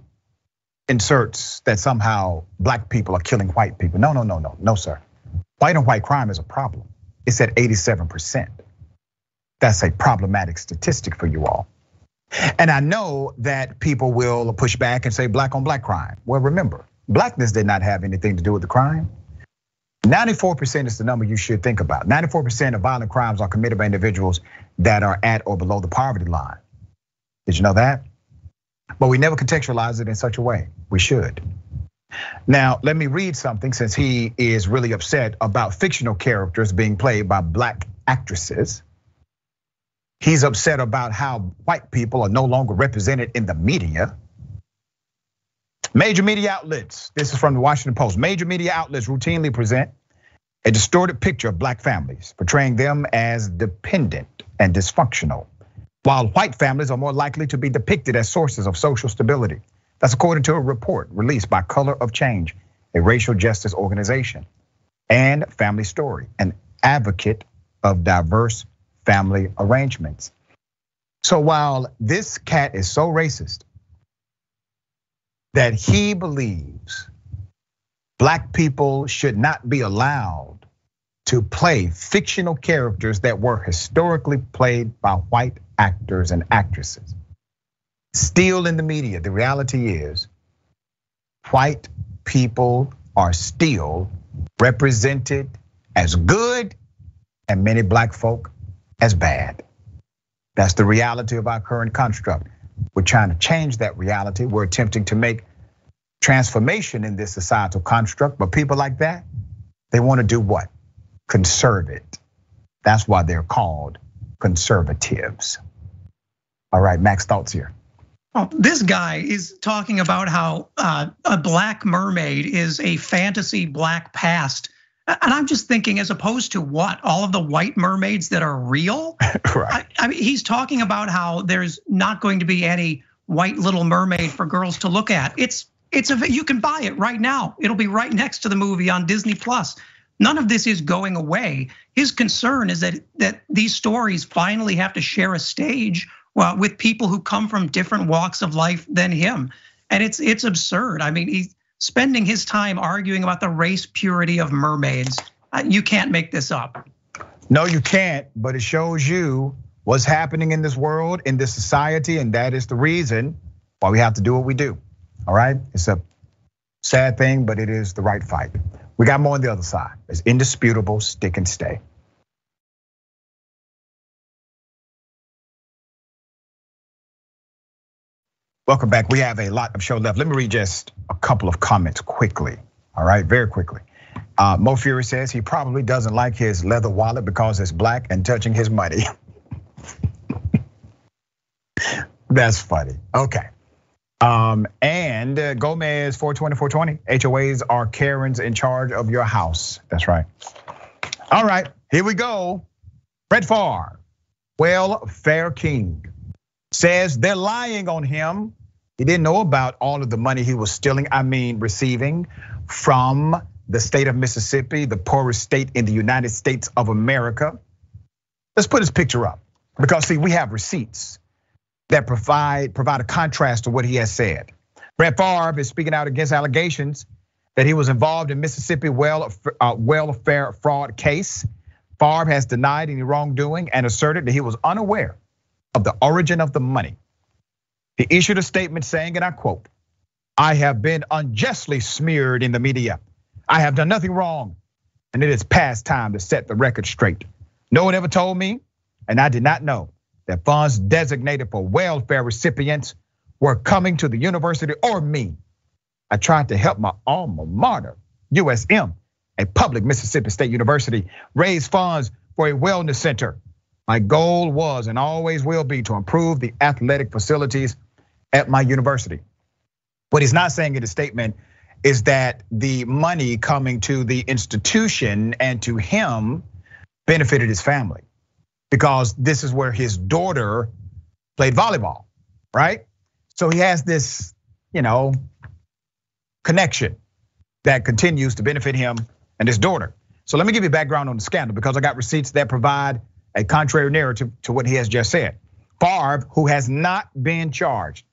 inserts that somehow black people are killing white people. No, sir. White on white crime is a problem. It's at 87%. That's a problematic statistic for you all. And I know that people will push back and say black on black crime. Well, remember, blackness did not have anything to do with the crime. 94% is the number you should think about. 94% of violent crimes are committed by individuals that are at or below the poverty line. Did you know that? But we never contextualize it in such a way. We should. Now, let me read something since he is really upset about fictional characters being played by black actresses. He's upset about how white people are no longer represented in the media. Major media outlets, this is from the Washington Post. Major media outlets routinely present a distorted picture of black families, portraying them as dependent and dysfunctional, while white families are more likely to be depicted as sources of social stability. That's according to a report released by Color of Change, a racial justice organization, and Family Story, an advocate of diverse family arrangements. So while this cat is so racist that he believes black people should not be allowed to play fictional characters that were historically played by white actors and actresses, still in the media, the reality is white people are still represented as good and many black folk as bad. That's the reality of our current construct. We're trying to change that reality. We're attempting to make transformation in this societal construct, but people like that, they want to do what? Conserve it. That's why they're called conservatives. All right, Max, thoughts here. Oh, this guy is talking about how a black mermaid is a fantasy black past. And I'm just thinking, as opposed to what? All of the white mermaids that are real? Right. I mean, he's talking about how there's not going to be any white Little Mermaid for girls to look at. You can buy it right now. It'll be right next to the movie on Disney Plus. None of this is going away. His concern is that these stories finally have to share a stage with people who come from different walks of life than him. And it's absurd. I mean, he's spending his time arguing about the race purity of mermaids. You can't make this up. No, you can't, but it shows you what's happening in this world, in this society, and that is the reason why we have to do what we do. All right, it's a sad thing, but it is the right fight. We got more on the other side. It's indisputable, stick and stay. Welcome back. We have a lot of show left. Let me read just a couple of comments quickly. All right, very quickly. Mo Fury says he probably doesn't like his leather wallet because it's black and touching his money. That's funny. Okay. And Gomez 420. HOAs are Karens in charge of your house. That's right. All right, here we go. Brett Favre, welfare king, says they're lying on him. He didn't know about all of the money he was receiving from the state of Mississippi, the poorest state in the United States of America. Let's put his picture up because see, we have receipts that provide a contrast to what he has said. Brett Favre is speaking out against allegations that he was involved in Mississippi welfare fraud case. Favre has denied any wrongdoing and asserted that he was unaware of the origin of the money. He issued a statement saying, and I quote, "I have been unjustly smeared in the media. I have done nothing wrong, and it is past time to set the record straight. No one ever told me, and I did not know that funds designated for welfare recipients were coming to the university or me. I tried to help my alma mater, USM, a public Mississippi State University, raise funds for a wellness center. My goal was and always will be to improve the athletic facilities at my university." What he's not saying in the statement is that the money coming to the institution and to him benefited his family, because this is where his daughter played volleyball, right? So he has this, connection that continues to benefit him and his daughter. So let me give you background on the scandal because I got receipts that provide a contrary narrative to what he has just said. Favre, who has not been charged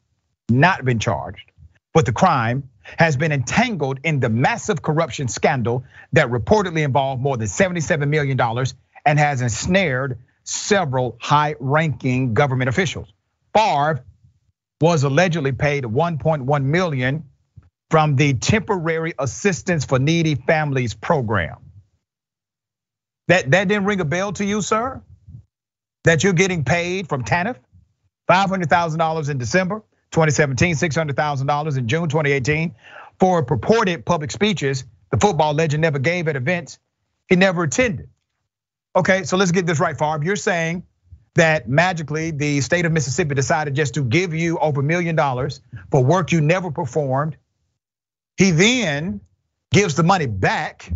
with the crime, has been entangled in the massive corruption scandal that reportedly involved more than $77 million and has ensnared several high-ranking government officials. Favre was allegedly paid $1.1 million from the Temporary Assistance for Needy Families program. That didn't ring a bell to you, sir? That you're getting paid from TANF? $500,000 in December 2017, $600,000 in June 2018 for purported public speeches the football legend never gave at events he never attended. Okay, so let's get this right, Favre. You're saying that magically the state of Mississippi decided just to give you over $1 million for work you never performed. He then gives the money back.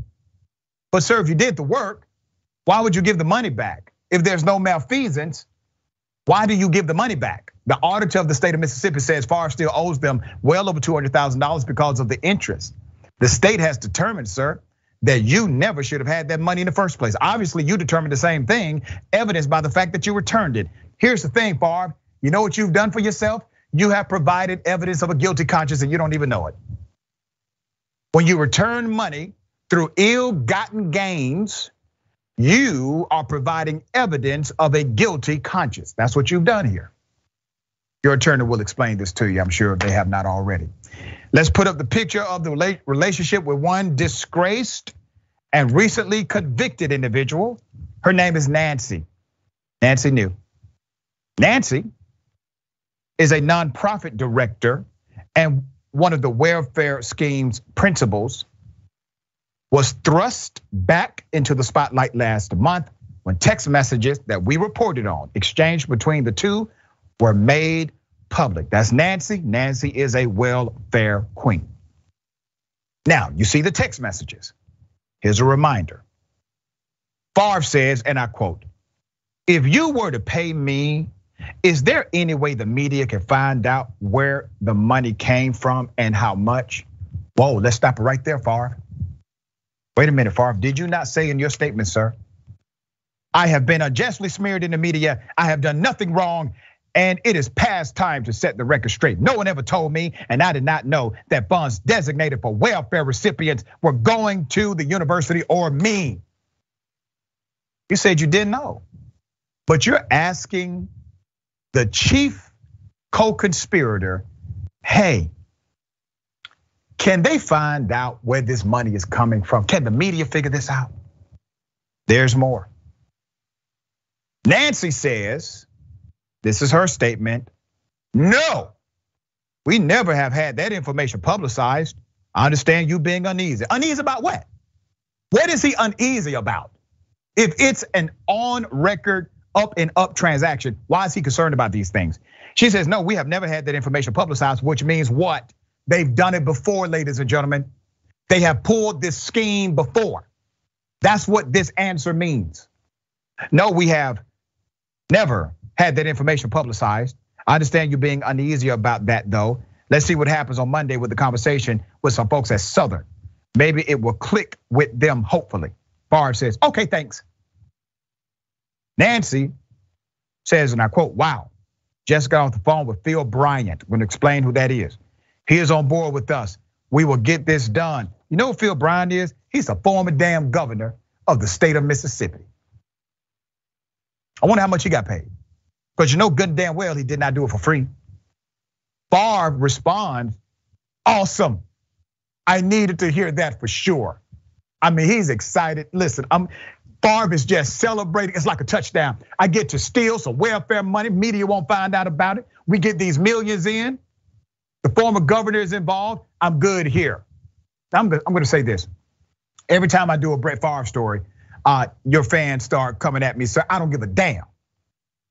But sir, if you did the work, why would you give the money back? If there's no malfeasance, why do you give the money back? The auditor of the state of Mississippi says Favre still owes them well over $200,000 because of the interest. The state has determined, sir, that you never should have had that money in the first place. Obviously, you determined the same thing, evidenced by the fact that you returned it. Here's the thing, Favre, you know what you've done for yourself? You have provided evidence of a guilty conscience and you don't even know it. When you return money through ill-gotten gains, you are providing evidence of a guilty conscience. That's what you've done here. Your attorney will explain this to you, I'm sure if they have not already. Let's put up the picture of the relationship with one disgraced and recently convicted individual. Her name is Nancy. Nancy New. Nancy is a nonprofit director, and one of the welfare scheme's principals was thrust back into the spotlight last month when text messages that we reported on, exchanged between the two, were made public. That's Nancy. Nancy is a welfare queen. Now, you see the text messages. Here's a reminder. Favre says, and I quote, "If you were to pay me, is there any way the media can find out where the money came from and how much?" Whoa, let's stop it right there, Favre. Wait a minute, Favre, did you not say in your statement, sir, "I have been unjustly smeared in the media, I have done nothing wrong, and it is past time to set the record straight. No one ever told me, and I did not know that funds designated for welfare recipients were going to the university or me"? You said you didn't know, but you're asking the chief co-conspirator, hey, can they find out where this money is coming from? Can the media figure this out? There's more. Nancy says, this is her statement, "No, we never have had that information publicized. I understand you being uneasy." Uneasy about what? What is he uneasy about? If it's an on record up and up transaction, why is he concerned about these things? She says, no, we have never had that information publicized, which means what? They've done it before, ladies and gentlemen. They have pulled this scheme before. That's what this answer means. No, we have never had that information publicized. I understand you being uneasy about that though. Let's see what happens on Monday with the conversation with some folks at Southern. Maybe it will click with them, hopefully. Favre says, okay, thanks. Nancy says, and I quote, wow, just got off the phone with Phil Bryant. I'm gonna explain who that is. He is on board with us. We will get this done. You know who Phil Bryant is? He's a former damn governor of the state of Mississippi. I wonder how much he got paid. Because you know good and damn well he did not do it for free. Favre responds, awesome. I needed to hear that for sure. I mean, he's excited. Listen, Favre is just celebrating. It's like a touchdown. I get to steal some welfare money. Media won't find out about it. We get these millions in. The former governor is involved. I'm good here. I'm gonna say this. Every time I do a Brett Favre story, your fans start coming at me. So I don't give a damn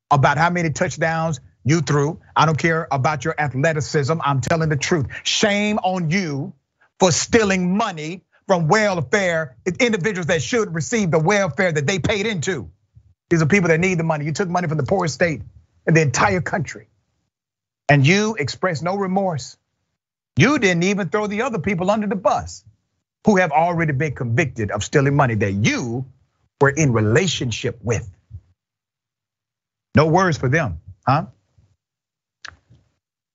about how many touchdowns you threw. I don't care about your athleticism. I'm telling the truth. Shame on you for stealing money from welfare, individuals that should receive the welfare that they paid into. These are people that need the money. You took money from the poorest state in the entire country. And you expressed no remorse. You didn't even throw the other people under the bus who have already been convicted of stealing money that you were in relationship with. No words for them, huh?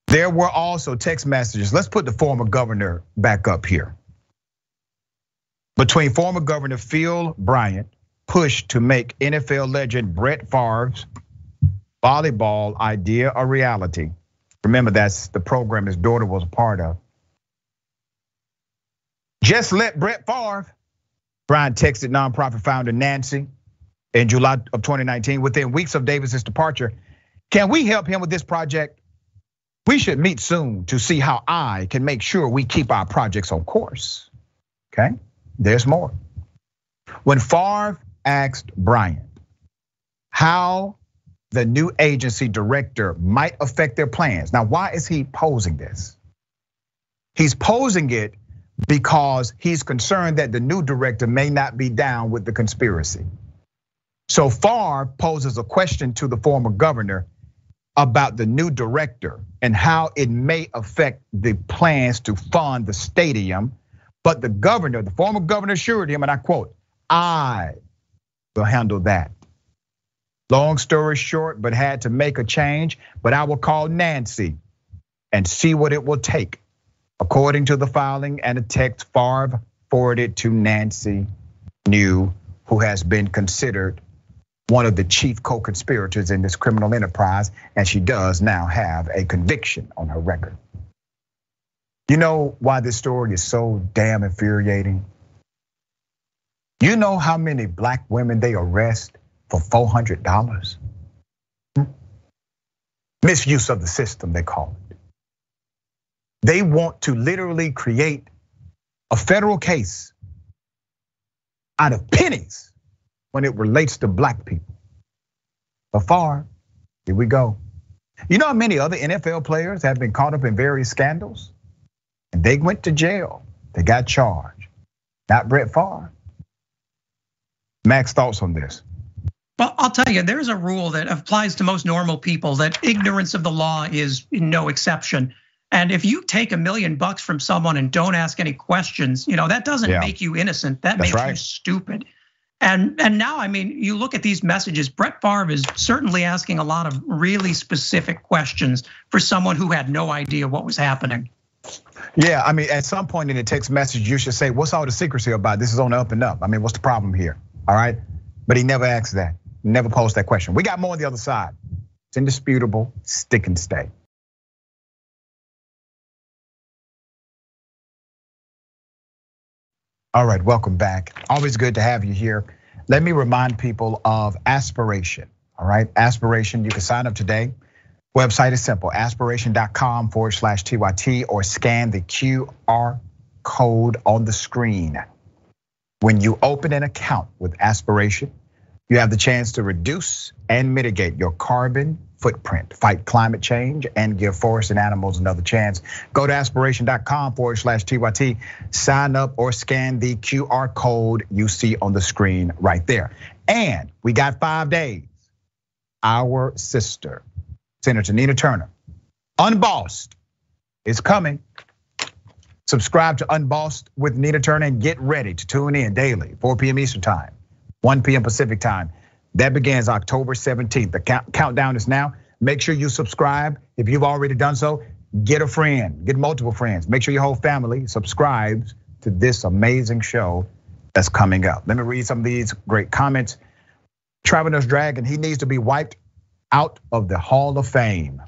There were also text messages. Let's put the former governor back up here. Between former Governor Phil Bryant pushed to make NFL legend Brett Favre's volleyball idea a reality. Remember, that's the program his daughter was a part of. Just let Brett Favre, Bryant texted nonprofit founder Nancy in July of 2019, within weeks of Davis's departure. Can we help him with this project? We should meet soon to see how I can make sure we keep our projects on course. Okay, there's more. When Favre asked Bryant how the new agency director might affect their plans. Now, why is he posing this? He's posing it because he's concerned that the new director may not be down with the conspiracy. So Favre poses a question to the former governor about the new director and how it may affect the plans to fund the stadium. But the governor, the former governor assured him, and I quote, I will handle that. Long story short, but had to make a change, but I will call Nancy and see what it will take. According to the filing and a text Favre forwarded to Nancy New, who has been considered one of the chief co-conspirators in this criminal enterprise, and she does now have a conviction on her record. You know why this story is so damn infuriating? You know how many black women they arrest for $400? Misuse of the system, they call it. They want to literally create a federal case out of pennies when it relates to black people. But Favre, here we go. You know how many other NFL players have been caught up in various scandals? And they went to jail, they got charged. Not Brett Favre. Max, thoughts on this? Well, I'll tell you, there's a rule that applies to most normal people that ignorance of the law is no exception. And if you take $1 million from someone and don't ask any questions, that doesn't make you innocent. That makes you stupid. And now, I mean, you look at these messages, Brett Favre is certainly asking a lot of really specific questions for someone who had no idea what was happening. Yeah, I mean, at some point in the text message, you should say, what's all the secrecy about? This is on the up and up. I mean, what's the problem here? All right, but he never asked that, never posed that question. We got more on the other side. It's indisputable, stick and stay. All right, welcome back. Always good to have you here. Let me remind people of Aspiration, all right? Aspiration, you can sign up today. Website is simple, aspiration.com/TYT or scan the QR code on the screen. When you open an account with Aspiration, you have the chance to reduce and mitigate your carbon footprint, fight climate change, and give forests and animals another chance. Go to aspiration.com/TYT, sign up or scan the QR code you see on the screen right there. And we got 5 days. Our sister, Senator Nina Turner, Unbossed, is coming. Subscribe to Unbossed with Nina Turner and get ready to tune in daily, 4 p.m. Eastern Time, 1 p.m. Pacific Time. That begins October 17th. The countdown is now. Make sure you subscribe. If you've already done so, get a friend, get multiple friends. Make sure your whole family subscribes to this amazing show that's coming up. Let me read some of these great comments. Travelers Dragon, he needs to be wiped out of the Hall of Fame.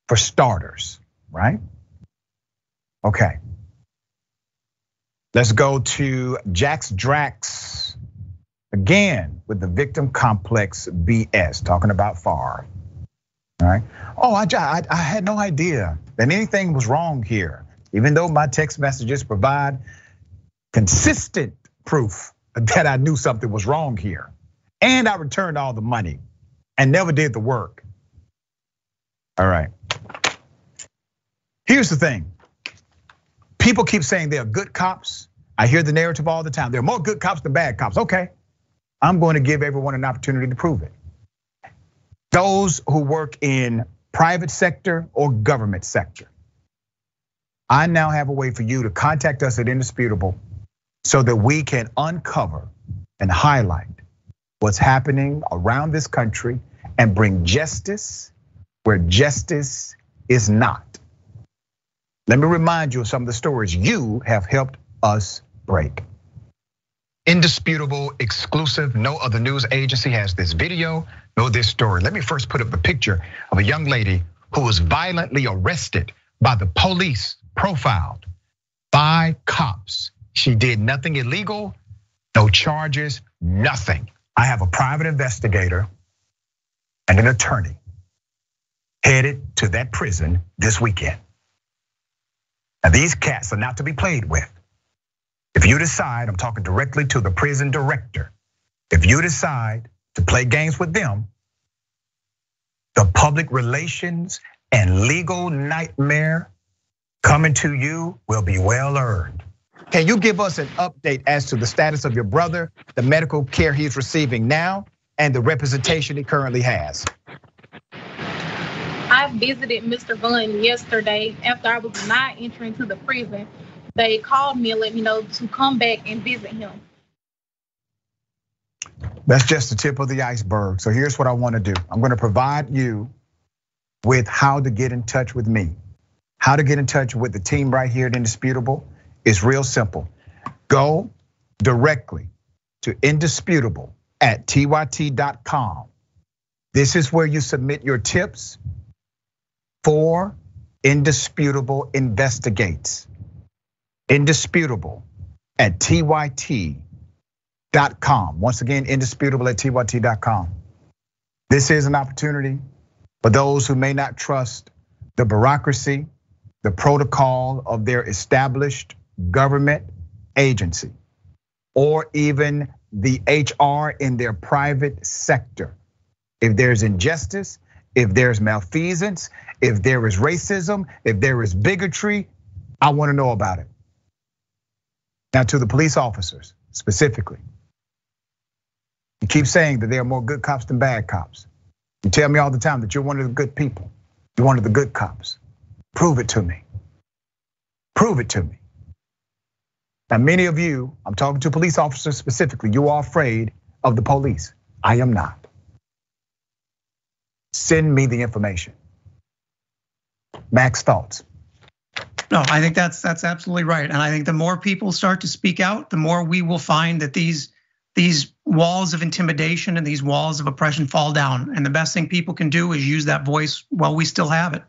For starters, right? Okay. Let's go to Jax Drax again with the victim complex BS, talking about Favre. All right. Oh, I had no idea that anything was wrong here, even though my text messages provide consistent proof that I knew something was wrong here. And I returned all the money and never did the work. All right. Here's the thing. People keep saying they're good cops. I hear the narrative all the time. There are more good cops than bad cops. Okay, I'm going to give everyone an opportunity to prove it. Those who work in private sector or government sector, I now have a way for you to contact us at Indisputable so that we can uncover and highlight what's happening around this country and bring justice where justice is not. Let me remind you of some of the stories you have helped us break. Indisputable, exclusive, no other news agency has this video, nor this story. Let me first put up a picture of a young lady who was violently arrested by the police, profiled by cops. She did nothing illegal, no charges, nothing. I have a private investigator and an attorney headed to that prison this weekend. Now, these cats are not to be played with. If you decide, I'm talking directly to the prison director, if you decide to play games with them, the public relations and legal nightmare coming to you will be well earned. Can you give us an update as to the status of your brother, the medical care he's receiving now, and the representation he currently has? I visited Mr. Gunn yesterday after I was not entering to the prison. They called me and let me know to come back and visit him. That's just the tip of the iceberg. So here's what I want to do. I'm going to provide you with how to get in touch with me. How to get in touch with the team right here at Indisputable is real simple. Go directly to Indisputable at TYT.com. This is where you submit your tips for Indisputable Investigates. Indisputable at TYT.com. Once again, Indisputable at TYT.com. This is an opportunity for those who may not trust the bureaucracy, the protocol of their established government agency, or even the HR in their private sector. If there's injustice, if there's malfeasance, if there is racism, if there is bigotry, I want to know about it. Now, to the police officers specifically, you keep saying that there are more good cops than bad cops. You tell me all the time that you're one of the good people. You're one of the good cops. Prove it to me. Prove it to me. Now, many of you, I'm talking to police officers specifically, you are afraid of the police. I am not. Send me the information. Max, thoughts? No, I think that's absolutely right. And I think the more people start to speak out, the more we will find that these walls of intimidation and these walls of oppression fall down. And the best thing people can do is use that voice while we still have it.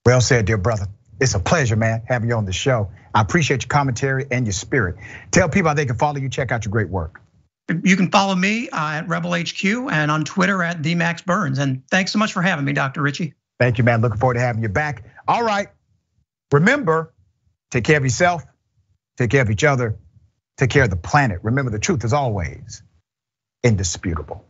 Well said, dear brother. It's a pleasure, man, having you on the show. I appreciate your commentary and your spirit. Tell people how they can follow you, check out your great work. You can follow me at Rebel HQ and on Twitter at DMaxBurns. And thanks so much for having me, Dr. Richey. Thank you, man. Looking forward to having you back. All right. Remember, take care of yourself, take care of each other, take care of the planet. Remember, the truth is always indisputable.